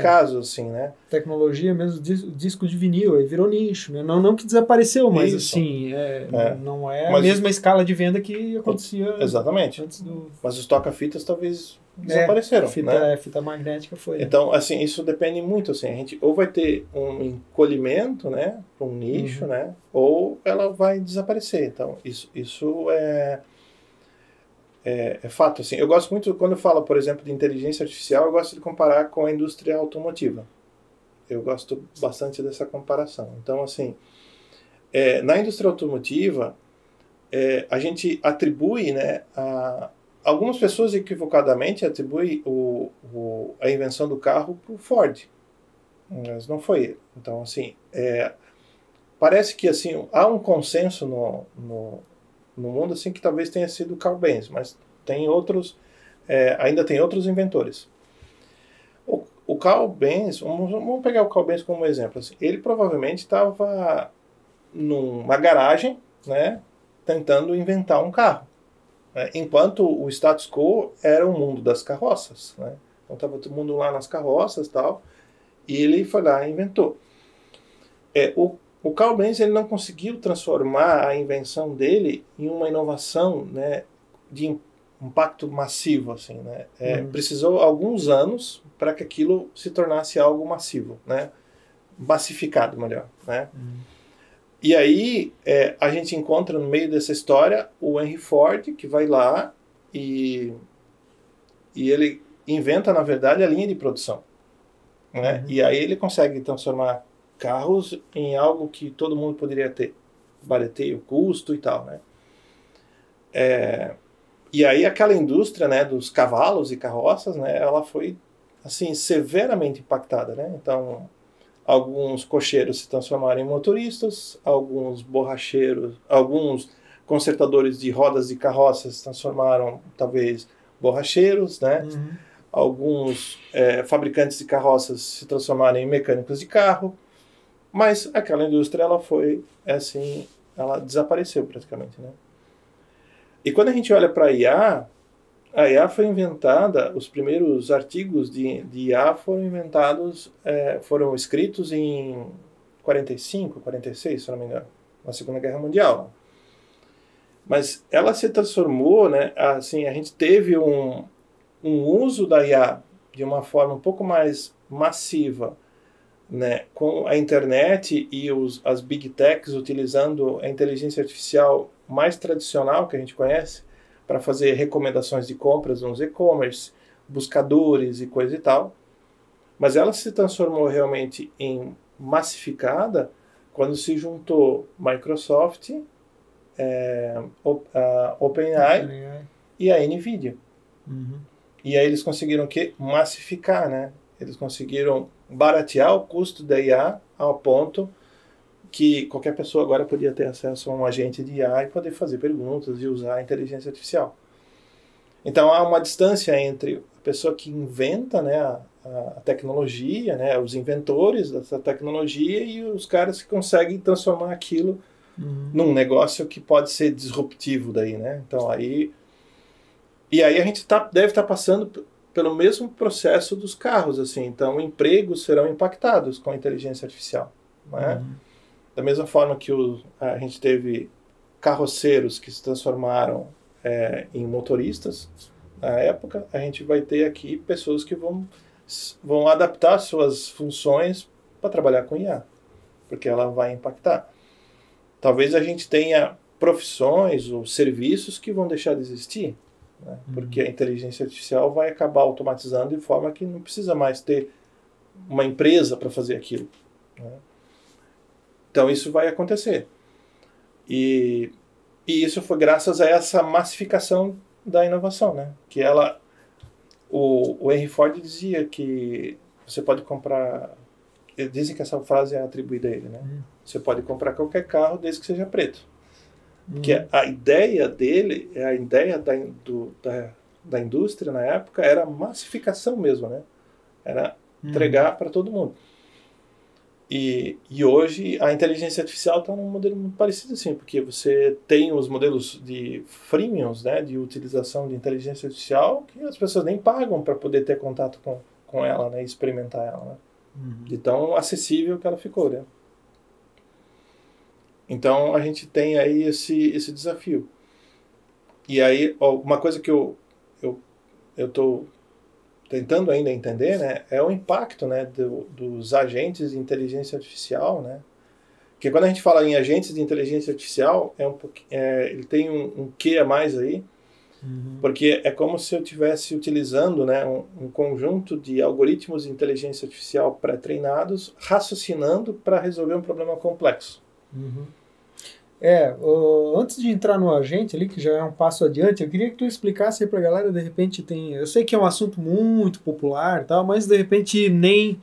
casos assim, né? Tecnologia mesmo, disco de vinil, aí virou nicho, né? Não que desapareceu, mas Isso. assim, não é a mesma escala de venda que acontecia exatamente. Antes do... Mas os toca-fitas talvez desapareceram, né? Fita magnética foi. Então, assim, isso depende muito, assim, a gente ou vai ter um encolhimento, né, para um nicho, né, ou ela vai desaparecer. Então, isso é fato, assim. Eu gosto muito, quando eu falo, por exemplo, de inteligência artificial, eu gosto de comparar com a indústria automotiva. Eu gosto bastante dessa comparação. Então, assim, na indústria automotiva, a gente atribui, né, algumas pessoas equivocadamente atribuem a invenção do carro para o Ford, mas não foi ele. Então, assim, parece que assim há um consenso no mundo assim que talvez tenha sido o Carl Benz, mas tem outros, ainda tem outros inventores. O Carl Benz, vamos pegar o Carl Benz como exemplo. Assim, ele provavelmente estava numa garagem, né, tentando inventar um carro. Enquanto o status quo era o mundo das carroças, né? Então estava todo mundo lá nas carroças e tal, e ele foi lá e inventou. O Carl Benz ele não conseguiu transformar a invenção dele em uma inovação, né, de impacto massivo, assim, né? Precisou alguns anos para que aquilo se tornasse algo massivo, né? Massificado, melhor, né? E aí a gente encontra no meio dessa história o Henry Ford, que vai lá e ele inventa, na verdade, a linha de produção. Né? E aí ele consegue transformar carros em algo que todo mundo poderia ter. Barateia o custo e tal. Né? E aí aquela indústria, né, dos cavalos e carroças, né, ela foi assim, severamente impactada. Né? Então, alguns cocheiros se transformaram em motoristas, alguns borracheiros, alguns consertadores de rodas de carroças se transformaram, talvez, borracheiros, né? Alguns fabricantes de carroças se transformaram em mecânicos de carro, mas aquela indústria, ela foi, assim, ela desapareceu praticamente, né? E quando a gente olha para a IA foi inventada, os primeiros artigos de IA foram inventados, foram escritos em 45, 46, se não me engano, na Segunda Guerra Mundial. Mas ela se transformou, né, assim, a gente teve um uso da IA de uma forma um pouco mais massiva, né, com a internet e as big techs utilizando a inteligência artificial mais tradicional que a gente conhece, para fazer recomendações de compras nos e-commerce, buscadores e coisa e tal. Mas ela se transformou realmente em massificada quando se juntou Microsoft, OpenAI e a NVIDIA. E aí eles conseguiram o quê? Massificar, né? Eles conseguiram baratear o custo da IA ao ponto que qualquer pessoa agora podia ter acesso a um agente de IA e poder fazer perguntas e usar a inteligência artificial. Então há uma distância entre a pessoa que inventa, né, a tecnologia, né, os inventores dessa tecnologia e os caras que conseguem transformar aquilo num negócio que pode ser disruptivo daí, né? Então aí a gente deve estar passando pelo mesmo processo dos carros, assim. Então empregos serão impactados com a inteligência artificial, né? Da mesma forma que a gente teve carroceiros que se transformaram em motoristas na época, a gente vai ter aqui pessoas que vão adaptar suas funções para trabalhar com IA, porque ela vai impactar. Talvez a gente tenha profissões ou serviços que vão deixar de existir, né? Porque a inteligência artificial vai acabar automatizando de forma que não precisa mais ter uma empresa para fazer aquilo, né? Então isso vai acontecer. E isso foi graças a essa massificação da inovação, né? Que o Henry Ford dizia que você pode comprar, dizem que essa frase é atribuída a ele, né? Você pode comprar qualquer carro desde que seja preto. Porque a ideia dele, a ideia da indústria na época era massificação mesmo, né? Era entregar para todo mundo. E hoje a inteligência artificial está num modelo muito parecido assim, porque você tem os modelos de freemiums, né, de utilização de inteligência artificial, que as pessoas nem pagam para poder ter contato com ela, né, e experimentar ela, né? De tão acessível que ela ficou, né? Então a gente tem aí esse desafio. E aí, uma coisa que eu estou tentando ainda entender, né, é o impacto, né, dos agentes de inteligência artificial, né? Porque quando a gente fala em agentes de inteligência artificial, ele tem um quê a mais aí, porque é como se eu estivesse utilizando, né, um conjunto de algoritmos de inteligência artificial pré-treinados, raciocinando para resolver um problema complexo. Antes de entrar no agente ali, que já é um passo adiante, eu queria que tu explicasse aí pra galera, de repente eu sei que é um assunto muito popular e tal, mas de repente nem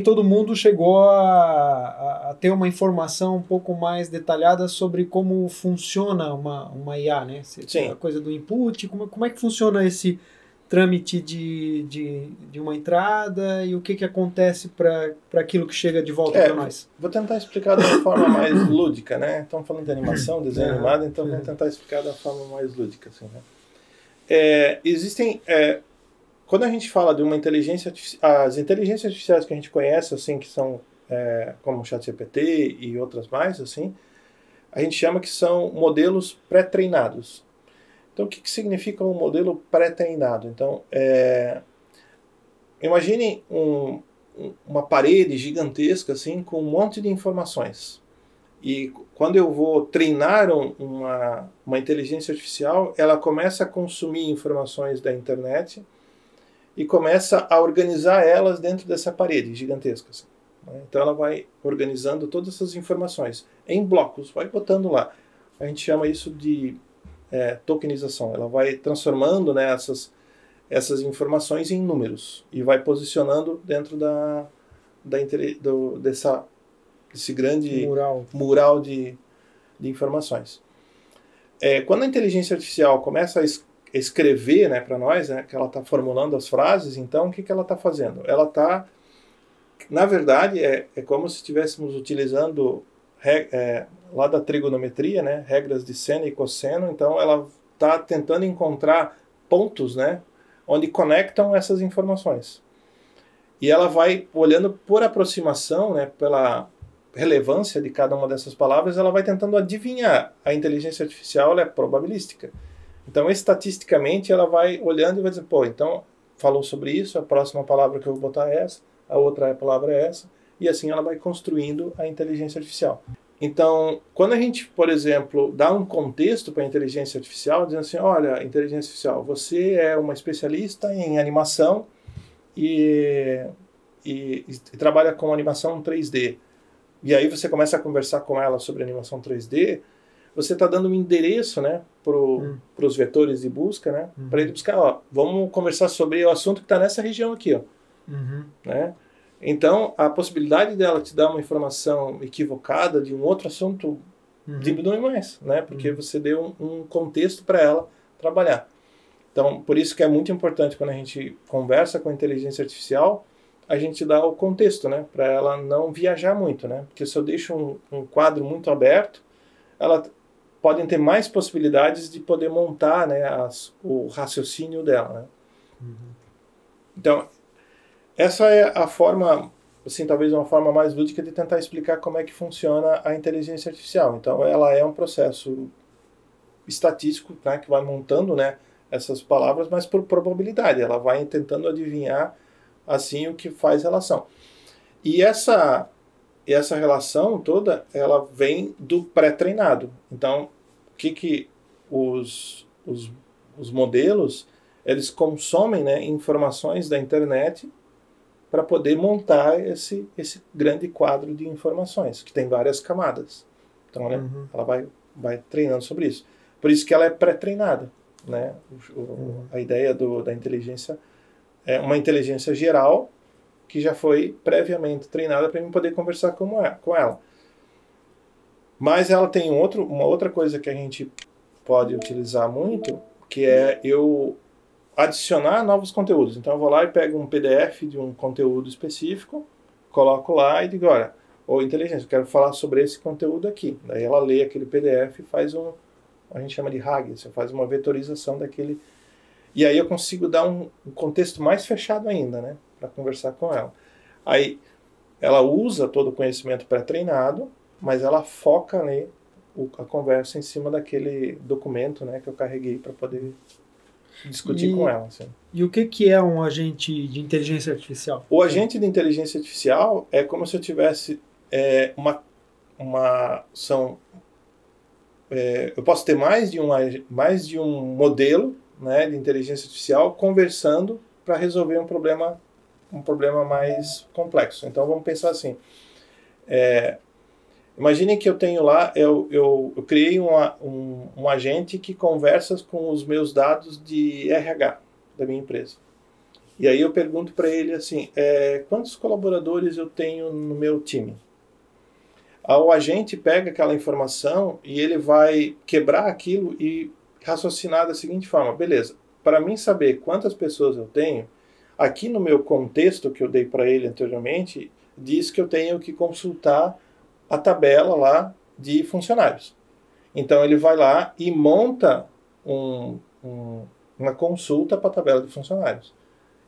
todo mundo chegou a ter uma informação um pouco mais detalhada sobre como funciona uma IA, né? Sim. A coisa do input, como é que funciona esse trâmite de uma entrada e o que acontece para aquilo que chega de volta para nós. Vou tentar explicar de uma forma mais lúdica, né? Estamos falando de animação, desenho animado, então vamos tentar explicar da forma mais lúdica, assim, né? Quando a gente fala de uma inteligência artificial, as inteligências artificiais que a gente conhece, assim, que são como o ChatGPT e outras mais, assim, a gente chama que são modelos pré-treinados. Então, o que significa um modelo pré-treinado? Então, imagine uma parede gigantesca, assim, com um monte de informações. E quando eu vou treinar uma inteligência artificial, ela começa a consumir informações da internet e começa a organizar elas dentro dessa parede gigantesca, assim, né? Então, ela vai organizando todas essas informações em blocos, vai botando lá. A gente chama isso de tokenização. Ela vai transformando, né, essas informações em números e vai posicionando dentro desse grande mural de informações. Quando a inteligência artificial começa a escrever, né, para nós, né, que ela está formulando as frases, então o que ela está fazendo? Ela está, na verdade, é como se estivéssemos utilizando lá da trigonometria, né, regras de seno e cosseno. Então ela está tentando encontrar pontos, né, onde conectam essas informações. E ela vai olhando por aproximação, né, pela relevância de cada uma dessas palavras, ela vai tentando adivinhar. A inteligência artificial ela é probabilística. Então, estatisticamente, ela vai olhando e vai dizer, então, falou sobre isso, a próxima palavra que eu vou botar é essa, a outra palavra é essa, e assim ela vai construindo a inteligência artificial. Então, quando a gente, por exemplo, dá um contexto para a inteligência artificial, dizendo assim, olha, inteligência artificial, você é uma especialista em animação e trabalha com animação 3D. E aí você começa a conversar com ela sobre animação 3D, você está dando um endereço, né, para os vetores de busca, né, para ele buscar, vamos conversar sobre o assunto que está nessa região aqui, né? Então, a possibilidade dela te dar uma informação equivocada de um outro assunto diminui mais, né? Porque você deu um contexto para ela trabalhar. Então, por isso que é muito importante quando a gente conversa com a inteligência artificial, a gente dá o contexto, né? Para ela não viajar muito, né? Porque se eu deixo um quadro muito aberto, ela podem ter mais possibilidades de poder montar, né, o raciocínio dela, né? Então, essa é a forma, assim, talvez uma forma mais lúdica de tentar explicar como é que funciona a inteligência artificial. Então, ela é um processo estatístico, né, que vai montando, né, essas palavras, mas por probabilidade. Ela vai tentando adivinhar, assim, o que faz relação. E essa relação toda, ela vem do pré-treinado. Então, o que os os modelos, eles consomem, né, informações da internet para poder montar esse grande quadro de informações, que tem várias camadas. Então, né, ela vai treinando sobre isso. Por isso que ela é pré-treinada, né? A ideia da inteligência é uma inteligência geral que já foi previamente treinada para eu poder conversar com ela. Mas ela tem uma outra coisa que a gente pode utilizar muito, que é eu adicionar novos conteúdos. Então eu vou lá e pego um PDF de um conteúdo específico, coloco lá e digo, olha, inteligência, eu quero falar sobre esse conteúdo aqui. Daí ela lê aquele PDF e faz a gente chama de RAG, você faz uma vetorização daquele. E aí eu consigo dar um contexto mais fechado ainda, né, para conversar com ela. Aí ela usa todo o conhecimento pré-treinado, mas ela foca, né, a conversa em cima daquele documento, né, que eu carreguei para poder discutir com ela. Assim. E o que é um agente de inteligência artificial? O agente de inteligência artificial é como se eu tivesse eu posso ter mais de um modelo, né, de inteligência artificial conversando para resolver um problema mais complexo. Então vamos pensar assim. Imaginem que eu tenho lá, eu criei um agente que conversa com os meus dados de RH da minha empresa. E aí eu pergunto para ele assim, quantos colaboradores eu tenho no meu time? O agente pega aquela informação e ele vai quebrar aquilo e raciocinar da seguinte forma, beleza, para mim saber quantas pessoas eu tenho, aqui no meu contexto que eu dei para ele anteriormente, diz que eu tenho que consultar a tabela lá de funcionários. Então ele vai lá e monta uma consulta para a tabela de funcionários.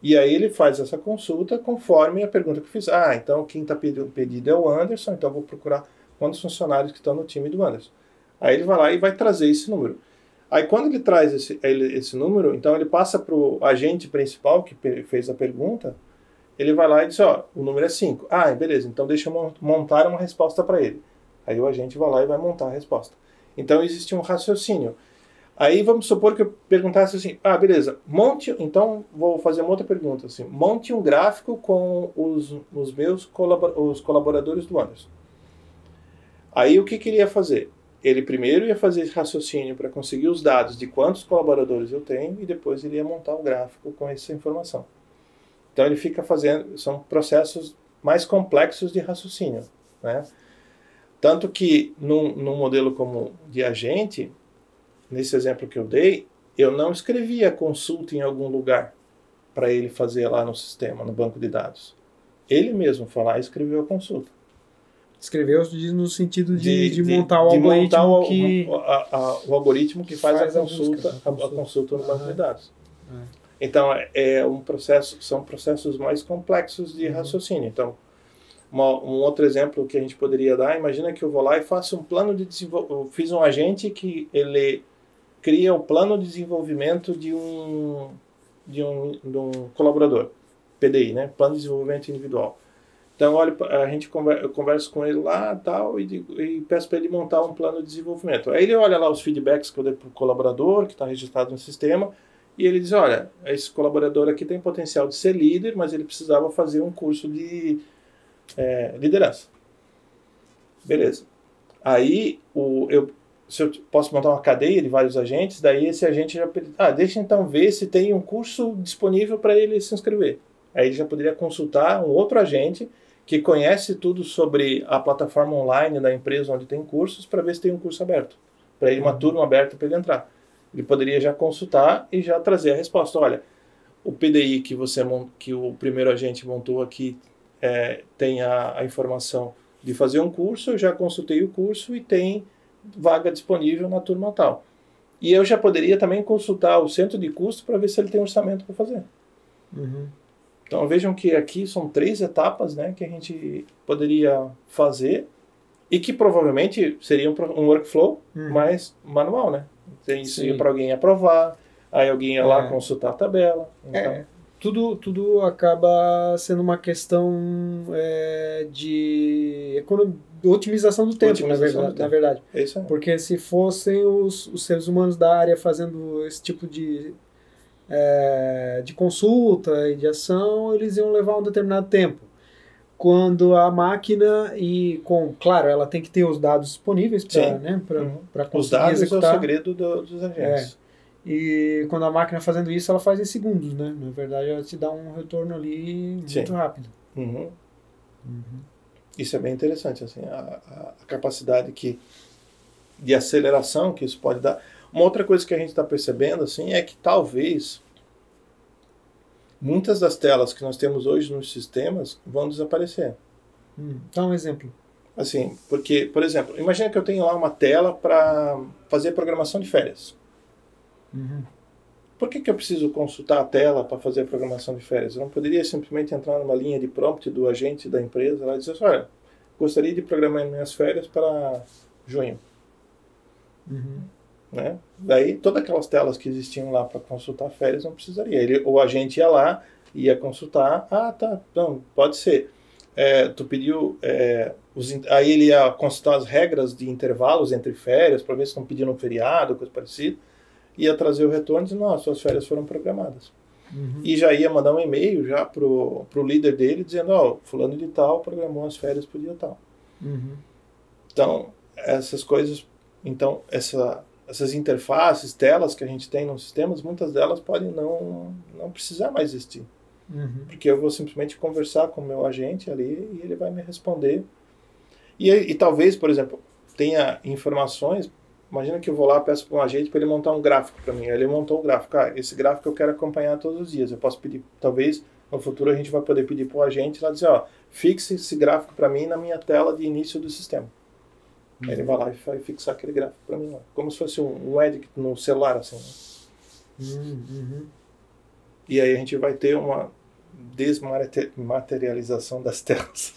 E aí ele faz essa consulta conforme a pergunta que eu fiz. Então quem está pedido é o Anderson, então eu vou procurar quantos funcionários que estão no time do Anderson. Aí ele vai lá e vai trazer esse número. Aí quando ele traz esse número, então ele passa para o agente principal que fez a pergunta, ele vai lá e diz, o número é 5. Beleza, então deixa eu montar uma resposta para ele. Aí o agente vai lá e vai montar a resposta. Então existe um raciocínio. Aí vamos supor que eu perguntasse assim, beleza, então vou fazer uma outra pergunta, assim, monte um gráfico com os meus colaboradores do Anderson. Aí o que ele ia fazer? Ele primeiro ia fazer esse raciocínio para conseguir os dados de quantos colaboradores eu tenho e depois ele ia montar o gráfico com essa informação. Então ele fica são processos mais complexos de raciocínio, né? Tanto que num modelo como de agente, nesse exemplo que eu dei, eu não escrevia consulta em algum lugar para ele fazer lá no sistema, no banco de dados. Ele mesmo foi lá e escreveu a consulta. Escreveu no sentido de montar o algoritmo o algoritmo que faz a consulta no banco de dados. Então são processos mais complexos de raciocínio. Então, um outro exemplo que a gente poderia dar, imagina que eu vou lá e faço um plano de desenvolvimento, eu fiz um agente que ele cria o plano de desenvolvimento de um colaborador, PDI, né? Plano de desenvolvimento individual. Então, eu converso com ele lá e peço para ele montar um plano de desenvolvimento. Aí ele olha lá os feedbacks que eu dei para o colaborador, que está registrado no sistema, e ele diz, olha, esse colaborador aqui tem potencial de ser líder, mas ele precisava fazer um curso de liderança. Beleza. Aí, se eu posso montar uma cadeia de vários agentes, daí esse agente já deixa então ver se tem um curso disponível para ele se inscrever. Aí ele já poderia consultar um outro agente que conhece tudo sobre a plataforma online da empresa onde tem cursos para ver se tem um curso aberto. Para ele, uma turma aberta para ele entrar. Ele poderia já consultar e já trazer a resposta. Olha, o PDI que o primeiro agente montou aqui tem a informação de fazer um curso, eu já consultei o curso e tem vaga disponível na turma tal. E eu já poderia também consultar o centro de custo para ver se ele tem orçamento para fazer. Então vejam que aqui são 3 etapas, né, que a gente poderia fazer e que provavelmente seria um workflow mais manual, né? Isso ia para alguém aprovar, aí alguém ia lá consultar a tabela. Então, tudo acaba sendo uma questão de otimização do tempo, na verdade. É isso aí. Porque se fossem os seres humanos da área fazendo esse tipo de consulta e de ação, eles iam levar um determinado tempo. Quando a máquina, claro, ela tem que ter os dados disponíveis para conseguir os dados executar. É o segredo dos agentes. E quando a máquina fazendo isso, ela faz em segundos, né? Na verdade, ela te dá um retorno ali muito rápido. Isso é bem interessante, assim, a capacidade de aceleração que isso pode dar. Uma outra coisa que a gente está percebendo, assim, é que talvez muitas das telas que nós temos hoje nos sistemas vão desaparecer. Dá um exemplo. Assim, porque, por exemplo, imagina que eu tenho lá uma tela para fazer programação de férias. Por que eu preciso consultar a tela para fazer a programação de férias? Eu não poderia simplesmente entrar numa linha de prompt do agente da empresa lá e dizer assim, olha, gostaria de programar minhas férias para junho. Né? Daí, todas aquelas telas que existiam lá para consultar férias não precisaria. O agente ia lá, ia consultar, não, pode ser. Tu pediu, aí ele ia consultar as regras de intervalos entre férias, para ver se estão pedindo um feriado, coisa parecida, ia trazer o retorno e dizer, não, as suas férias foram programadas. E já ia mandar um e-mail já pro líder dele, dizendo, fulano de tal programou as férias pro dia tal. Então, essas coisas, essas interfaces, telas que a gente tem nos sistemas, muitas delas podem não precisar mais existir. Porque eu vou simplesmente conversar com o meu agente ali e ele vai me responder. E talvez, por exemplo, tenha informações. Imagina que eu vou lá, peço para um agente para ele montar um gráfico para mim. Ele montou o gráfico. Esse gráfico eu quero acompanhar todos os dias. Eu posso pedir, talvez no futuro a gente vai poder pedir para o agente lá dizer, fixe esse gráfico para mim na minha tela de início do sistema. Aí ele vai lá e vai fixar aquele gráfico para mim lá. Como se fosse um edit no celular, assim. E aí a gente vai ter uma desmaterialização das telas.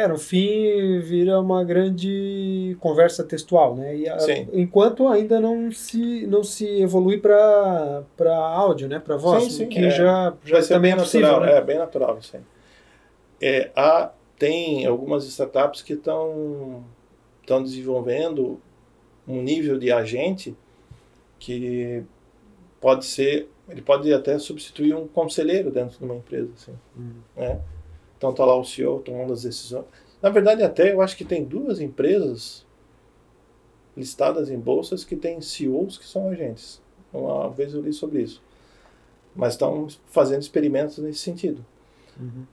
No fim vira uma grande conversa textual, né? Enquanto ainda não se evolui para áudio, né? Para voz, que já também é possível, natural, né? É bem natural isso aí. Tem algumas startups que estão desenvolvendo um nível de agente que ele pode até substituir um conselheiro dentro de uma empresa, assim, né? Então está lá o CEO tomando as decisões. Na verdade, até eu acho que tem 2 empresas listadas em bolsas que têm CEOs que são agentes. Uma vez eu li sobre isso. Mas estão fazendo experimentos nesse sentido.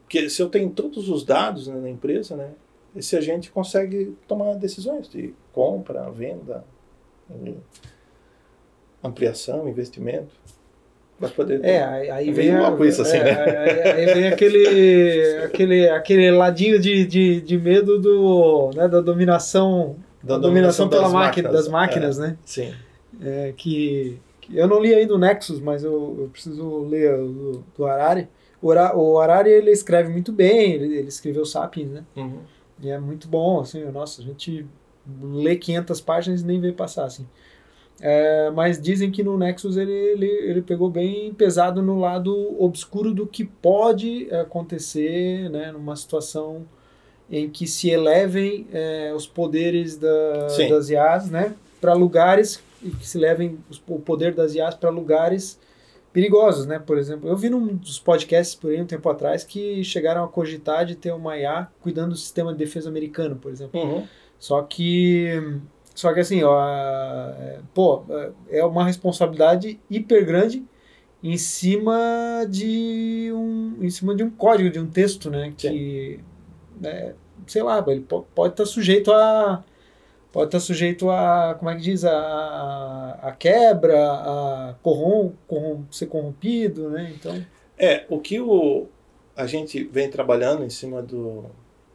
Porque se eu tenho todos os dados, né, na empresa, né, esse agente consegue tomar decisões de compra, venda, ampliação, investimento. Aí vem coisa assim, né? Aí vem aquele ladinho de medo da dominação, pela máquina, das máquinas, né? Sim. Que eu não li ainda o Nexus, mas eu preciso ler do Harari. O Harari, ele escreve muito bem, ele escreveu Sapiens, né? E é muito bom, assim, nossa, a gente lê 500 páginas e nem vê passar, assim. Mas dizem que no Nexus ele pegou bem pesado no lado obscuro do que pode acontecer, né, numa situação em que se elevem os poderes das IAs, né, para lugares, e que se levem o poder das IAs para lugares perigosos, né? Por exemplo, eu vi num dos podcasts por aí um tempo atrás que chegaram a cogitar de ter uma IA cuidando do sistema de defesa americano, por exemplo. Só que assim, é uma responsabilidade hiper grande em cima de um código, de um texto, né? Que, sei lá, ele pode estar sujeito a como é que diz, a quebra, a ser corrompido, né? Então... O que a gente vem trabalhando em cima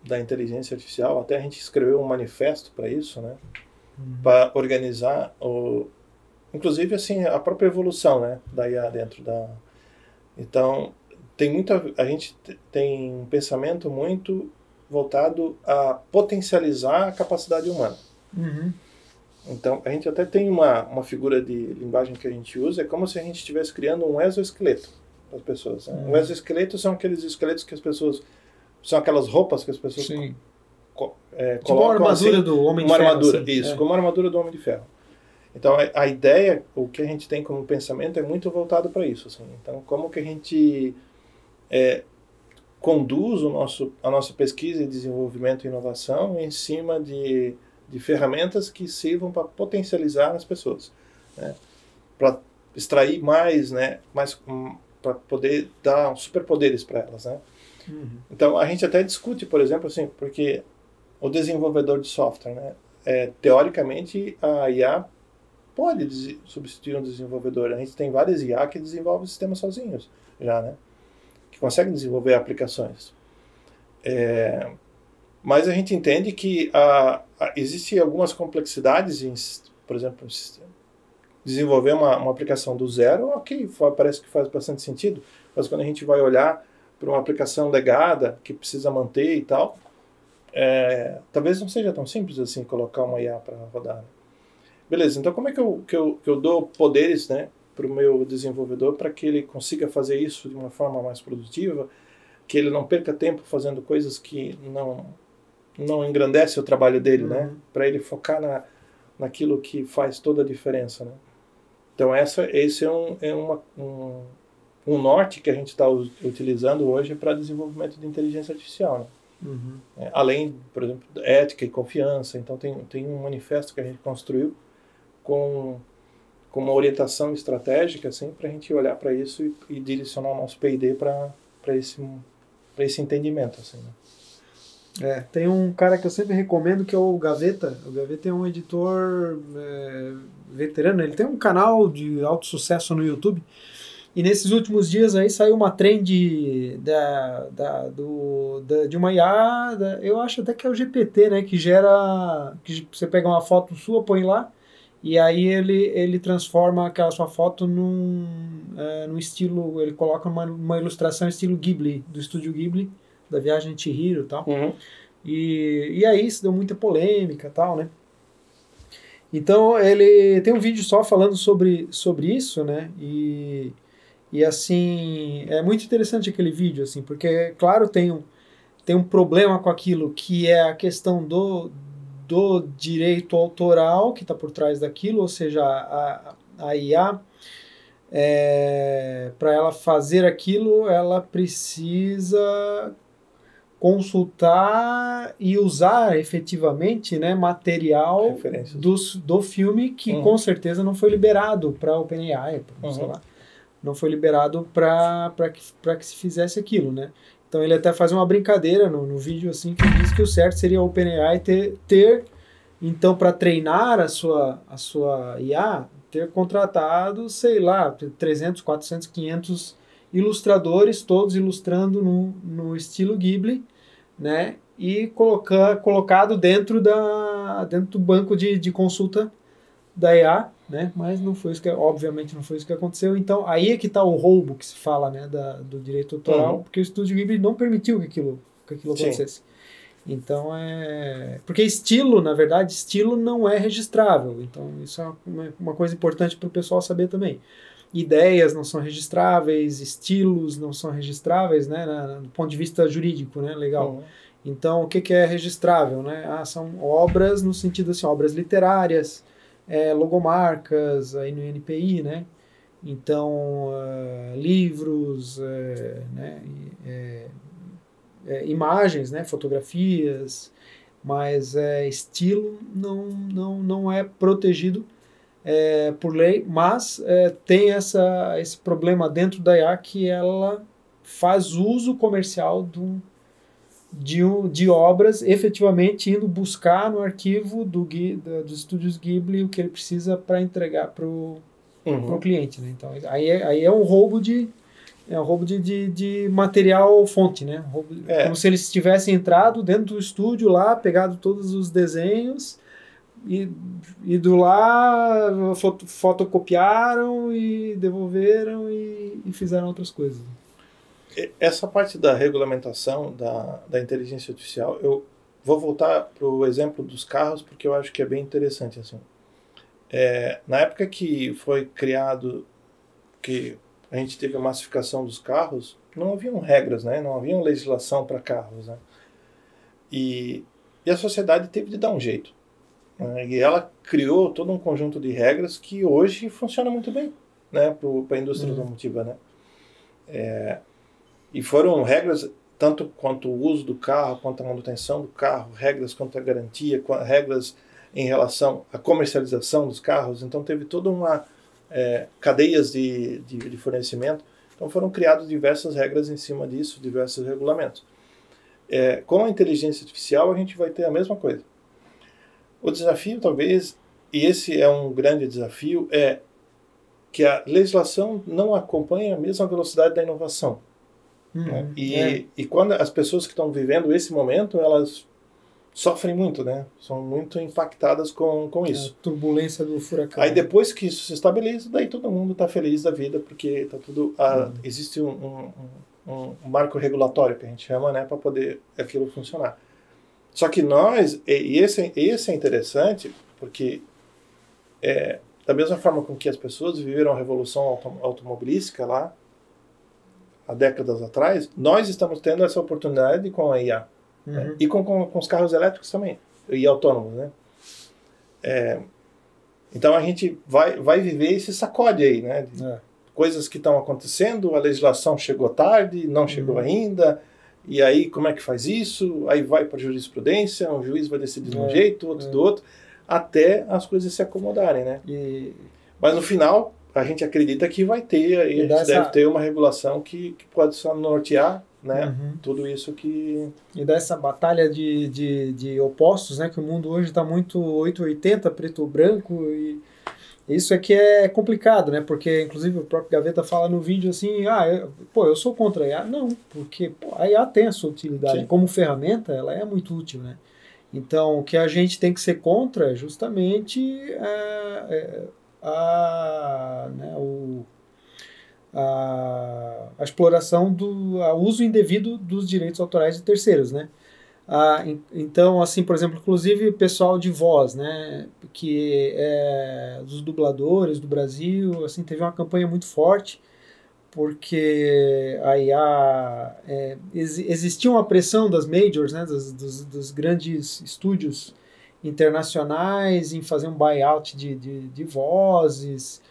da inteligência artificial, até a gente escreveu um manifesto para isso, né? Para organizar inclusive assim a própria evolução, né, da IA dentro da. Então a gente tem um pensamento muito voltado a potencializar a capacidade humana. Então, a gente até tem uma figura de linguagem que a gente usa, é como se a gente estivesse criando um exoesqueleto para as pessoas. Né? O exoesqueleto são aqueles esqueletos que as pessoas... São aquelas roupas que as pessoas Sim. colocam Tipo uma armadura assim, do Homem de uma Ferro. armadura, Assim. isso, como uma armadura do Homem de Ferro. Então, a ideia, o que a gente tem como pensamento é muito voltado para isso. Assim. Então, como que a gente conduz a nossa pesquisa e desenvolvimento e inovação em cima de ferramentas que sirvam para potencializar as pessoas, né? Para extrair mais, né? Para poder dar superpoderes para elas, né? Uhum. Então, a gente até discute, por exemplo, assim, porque o desenvolvedor de software, né? Teoricamente, a IA pode substituir um desenvolvedor. A gente tem várias IA que desenvolvem sistemas sozinhos, já, né? Que conseguem desenvolver aplicações. Mas a gente entende que existem algumas complexidades em, por exemplo, desenvolver uma aplicação do zero, ok, parece que faz bastante sentido, mas quando a gente vai olhar para uma aplicação legada, que precisa manter e tal, talvez não seja tão simples assim colocar uma IA para rodar. Beleza, então como é que eu dou poderes, né, para o meu desenvolvedor para que ele consiga fazer isso de uma forma mais produtiva, que ele não perca tempo fazendo coisas que não engrandece o trabalho dele, né? Para ele focar naquilo que faz toda a diferença, né? Então esse é um norte que a gente está utilizando hoje para desenvolvimento de inteligência artificial, né? Uhum. Além, por exemplo, ética e confiança. Então tem um manifesto que a gente construiu com uma orientação estratégica, assim, para a gente olhar para isso e direcionar o nosso P&D para esse entendimento, assim, né? Tem um cara que eu sempre recomendo que é o Gaveta. O Gaveta é um editor veterano. Ele tem um canal de alto sucesso no YouTube. E nesses últimos dias aí saiu uma trend de uma IA, eu acho até que é o GPT, né? Que você pega uma foto sua, põe lá, e aí ele transforma aquela sua foto num estilo, ele coloca uma ilustração estilo Ghibli, do estúdio Ghibli, da Viagem de Chihiro e tal. Uhum. E aí isso deu muita polêmica e tal, né? Então ele tem um vídeo só falando sobre isso, né? E assim, é muito interessante aquele vídeo, assim, porque, claro, tem um problema com aquilo que é a questão do direito autoral que está por trás daquilo, ou seja, a IA, para ela fazer aquilo, ela precisa consultar e usar efetivamente, né, material do filme que com certeza não foi liberado para a OpenAI, sei lá, não foi liberado para que se fizesse aquilo, né? Então ele até faz uma brincadeira no vídeo assim que diz que o certo seria a OpenAI ter então para treinar a sua IA, ter contratado, sei lá, 300, 400, 500 ilustradores, todos ilustrando no estilo Ghibli, né? E colocado dentro do banco de consulta da IA, né? Mas não foi isso obviamente não foi isso que aconteceu. Então aí é que está o roubo que se fala, né, do direito autoral, porque o estúdio Ghibli não permitiu que aquilo acontecesse. Então porque estilo, na verdade, estilo não é registrável. Então isso é uma coisa importante para o pessoal saber também. Ideias não são registráveis, estilos não são registráveis, né, do ponto de vista jurídico, né, legal. Então o que é registrável, né? São obras no sentido assim, obras literárias, logomarcas aí no INPI, né? Então livros, né? Imagens, né? Fotografias, mas estilo não é protegido por lei, mas tem esse problema dentro da IA que ela faz uso comercial de obras, efetivamente indo buscar no arquivo dos estúdios Ghibli o que ele precisa para entregar para o cliente, né? Então aí é um roubo de material fonte, né? Como se eles tivessem entrado dentro do estúdio lá, pegado todos os desenhos e ido lá, fotocopiaram e devolveram e fizeram outras coisas. Essa parte da regulamentação da inteligência artificial, eu vou voltar para o exemplo dos carros porque eu acho que é bem interessante, assim. Na época que foi criado, que a gente teve a massificação dos carros, não haviam regras, né? Não havia legislação para carros, né? E a sociedade teve de dar um jeito, né? E ela criou todo um conjunto de regras que hoje funciona muito bem, né? Para a indústria automotiva, né? E foram regras tanto quanto o uso do carro, quanto a manutenção do carro, regras quanto a garantia, regras em relação à comercialização dos carros. Então teve toda uma cadeias de fornecimento. Então foram criadas diversas regras em cima disso, diversos regulamentos. Com a inteligência artificial a gente vai ter a mesma coisa. O desafio talvez, e esse é um grande desafio, é que a legislação não acompanha a mesma velocidade da inovação. Né? E quando as pessoas que estão vivendo esse momento, elas sofrem muito, né? São muito impactadas com isso. A turbulência do furacão. Aí depois que isso se estabiliza, daí todo mundo está feliz da vida, porque tá tudo, existe um marco regulatório, que a gente chama, né, para poder aquilo funcionar. Só que nós, e esse é interessante, porque da mesma forma com que as pessoas viveram a revolução automobilística lá, há décadas atrás, nós estamos tendo essa oportunidade com a IA. Né? E com os carros elétricos também, e autônomos, né? Então a gente vai viver esse sacode aí, né? Coisas que estão acontecendo, a legislação chegou tarde, não chegou ainda, e aí como é que faz isso? Aí vai para a jurisprudência, um juiz vai decidir de um jeito, outro do outro, até as coisas se acomodarem, né? Mas no final, a gente acredita que vai ter, a gente deve ter uma regulação que pode só nortear, né? Tudo isso que... E dessa batalha de opostos, né? Que o mundo hoje está muito 880, preto ou branco, e isso aqui é complicado, né? Porque, inclusive, o próprio Gaveta fala no vídeo assim, eu sou contra a IA. Não, porque a IA tem a sua utilidade. Sim. Como ferramenta, ela é muito útil, né? Então, o que a gente tem que ser contra é justamente a exploração o uso indevido dos direitos autorais de terceiros, né? Então, assim, por exemplo, inclusive pessoal de voz, né, que dos dubladores do Brasil, assim, teve uma campanha muito forte, porque a IA, existia uma pressão das majors, né, dos grandes estúdios internacionais em fazer um buyout de vozes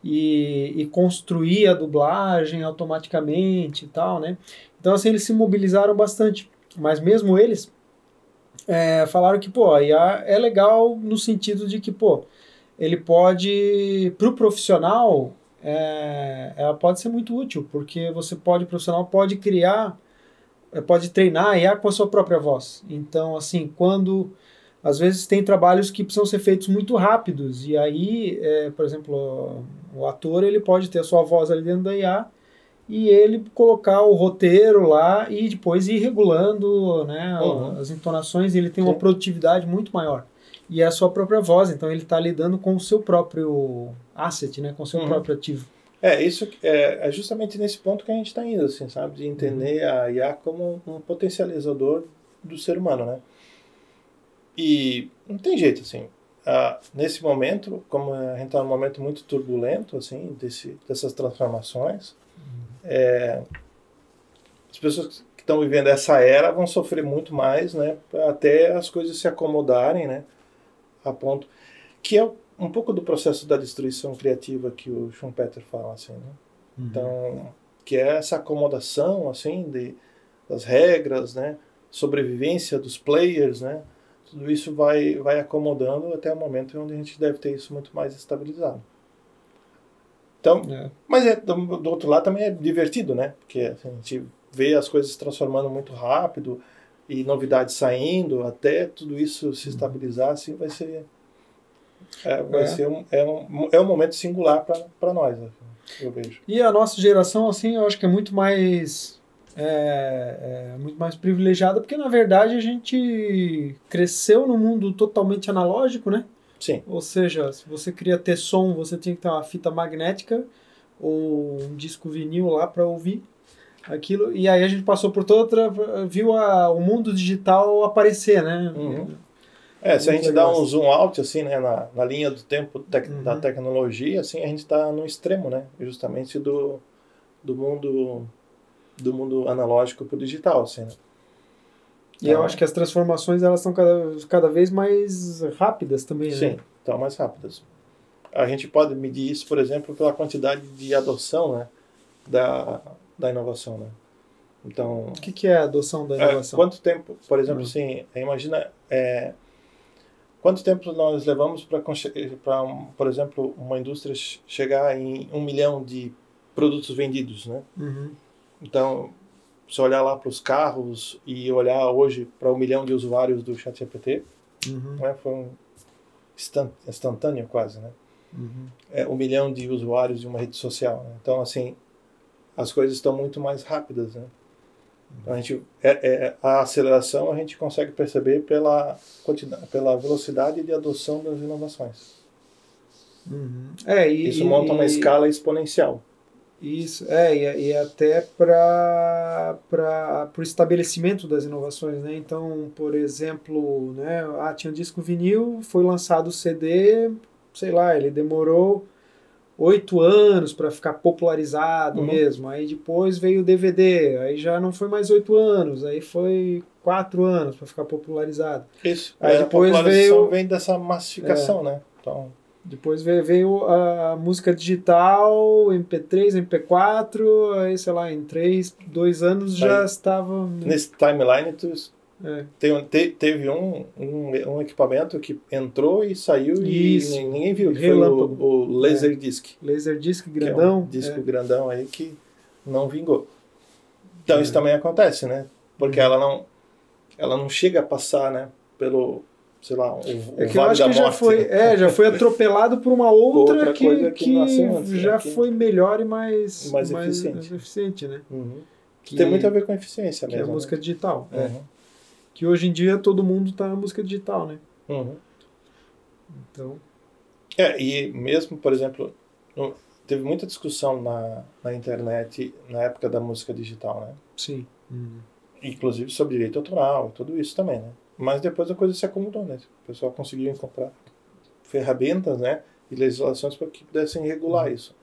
e construir a dublagem automaticamente e tal, né? Então, assim, eles se mobilizaram bastante. Mas mesmo eles falaram que, a IA é legal no sentido de que, ele pode, para o profissional, ela pode ser muito útil, porque o profissional pode criar, pode treinar a IA com a sua própria voz. Então, assim, às vezes tem trabalhos que precisam ser feitos muito rápidos, e aí, por exemplo, o ator ele pode ter a sua voz ali dentro da IA, e ele colocar o roteiro lá e depois ir regulando, né, as entonações, e ele tem uma produtividade muito maior. E é a sua própria voz, então ele está lidando com o seu próprio asset, né, com o seu próprio ativo. Isso é justamente nesse ponto que a gente está indo, assim, sabe, de entender a IA como um potencializador do ser humano, né? E não tem jeito, assim, nesse momento, como a gente está num momento muito turbulento, assim, dessas transformações, as pessoas que estão vivendo essa era vão sofrer muito mais, né, até as coisas se acomodarem, né, a ponto que é um pouco do processo da destruição criativa que o Schumpeter fala, assim, né? Então, que é essa acomodação, assim, das regras, né, sobrevivência dos players, né, tudo isso vai acomodando até o momento onde a gente deve ter isso muito mais estabilizado. Então, mas do outro lado também é divertido, né? Porque assim, a gente vê as coisas se transformando muito rápido e novidades saindo, até tudo isso se estabilizar, assim, vai ser um momento singular para nós, assim, eu vejo. E a nossa geração, assim, eu acho que é muito mais privilegiada, porque na verdade a gente cresceu num mundo totalmente analógico, né? Sim. Ou seja, se você queria ter som, você tinha que ter uma fita magnética ou um disco vinil lá para ouvir aquilo. E aí a gente passou por viu o mundo digital aparecer, né? Se a gente legal. dá um zoom out, assim, né, na linha do tempo da tecnologia, assim, a gente está no extremo, né, justamente do mundo analógico para o digital, assim, né? E eu acho que as transformações elas são cada vez mais rápidas também, sim, né? estão mais rápidas. A gente pode medir isso, por exemplo, pela quantidade de adoção, né, da inovação, né? Então, O que é a adoção da inovação? quanto tempo, por exemplo, assim, imagina quanto tempo nós levamos para, por exemplo, uma indústria chegar em 1 milhão de produtos vendidos, né? Então, se olhar lá para os carros e olhar hoje para 1 milhão de usuários do ChatGPT, né, foi um instantâneo quase, né? 1 milhão de usuários de uma rede social, né? Então, assim, as coisas estão muito mais rápidas, né? Então, a aceleração a gente consegue perceber pela velocidade de adoção das inovações. Isso monta uma escala exponencial. Isso, e até para o estabelecimento das inovações, né? Então, por exemplo, né, tinha um disco vinil, foi lançado o CD, sei lá, ele demorou 8 anos para ficar popularizado mesmo. Aí depois veio o DVD, aí já não foi mais 8 anos, aí foi 4 anos para ficar popularizado. Isso. Aí depois a popularização vem dessa massificação, né? Então, depois veio a música digital, MP3, MP4, aí sei lá, em 2 anos já estava... Nesse timeline, teve um equipamento que entrou e saiu e ninguém viu, que foi o Laserdisc. Laserdisc grandão. Que é um disco grandão aí que não vingou. Então isso também acontece, né? Porque ela não chega a passar, né, pelo, sei lá, o que eu acho que já foi atropelado por uma outra coisa que já foi melhor e mais eficiente, né? Que tem muito a ver com eficiência mesmo. Que é a música digital. Que hoje em dia todo mundo está na música digital, né? Então... e mesmo, por exemplo, teve muita discussão na internet na época da música digital, né? Sim. Inclusive sobre direito autoral e tudo isso também, né? Mas depois a coisa se acomodou, né? O pessoal conseguiu encontrar ferramentas, né, e legislações para que pudessem regular isso.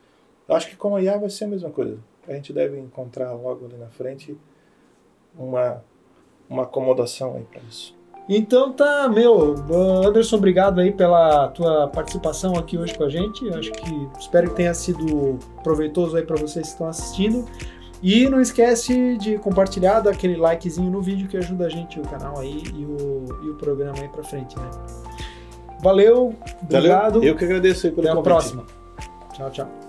Eu acho que com a IA vai ser a mesma coisa. A gente deve encontrar logo ali na frente uma acomodação aí para isso. Então tá, Anderson, obrigado aí pela tua participação aqui hoje com a gente. Espero que tenha sido proveitoso aí para vocês que estão assistindo. E não esquece de compartilhar, dar aquele likezinho no vídeo que ajuda a gente, o canal aí e o programa aí pra frente, né? Valeu, obrigado. Eu que agradeço aí pelo convite. Até a próxima. Tchau, tchau.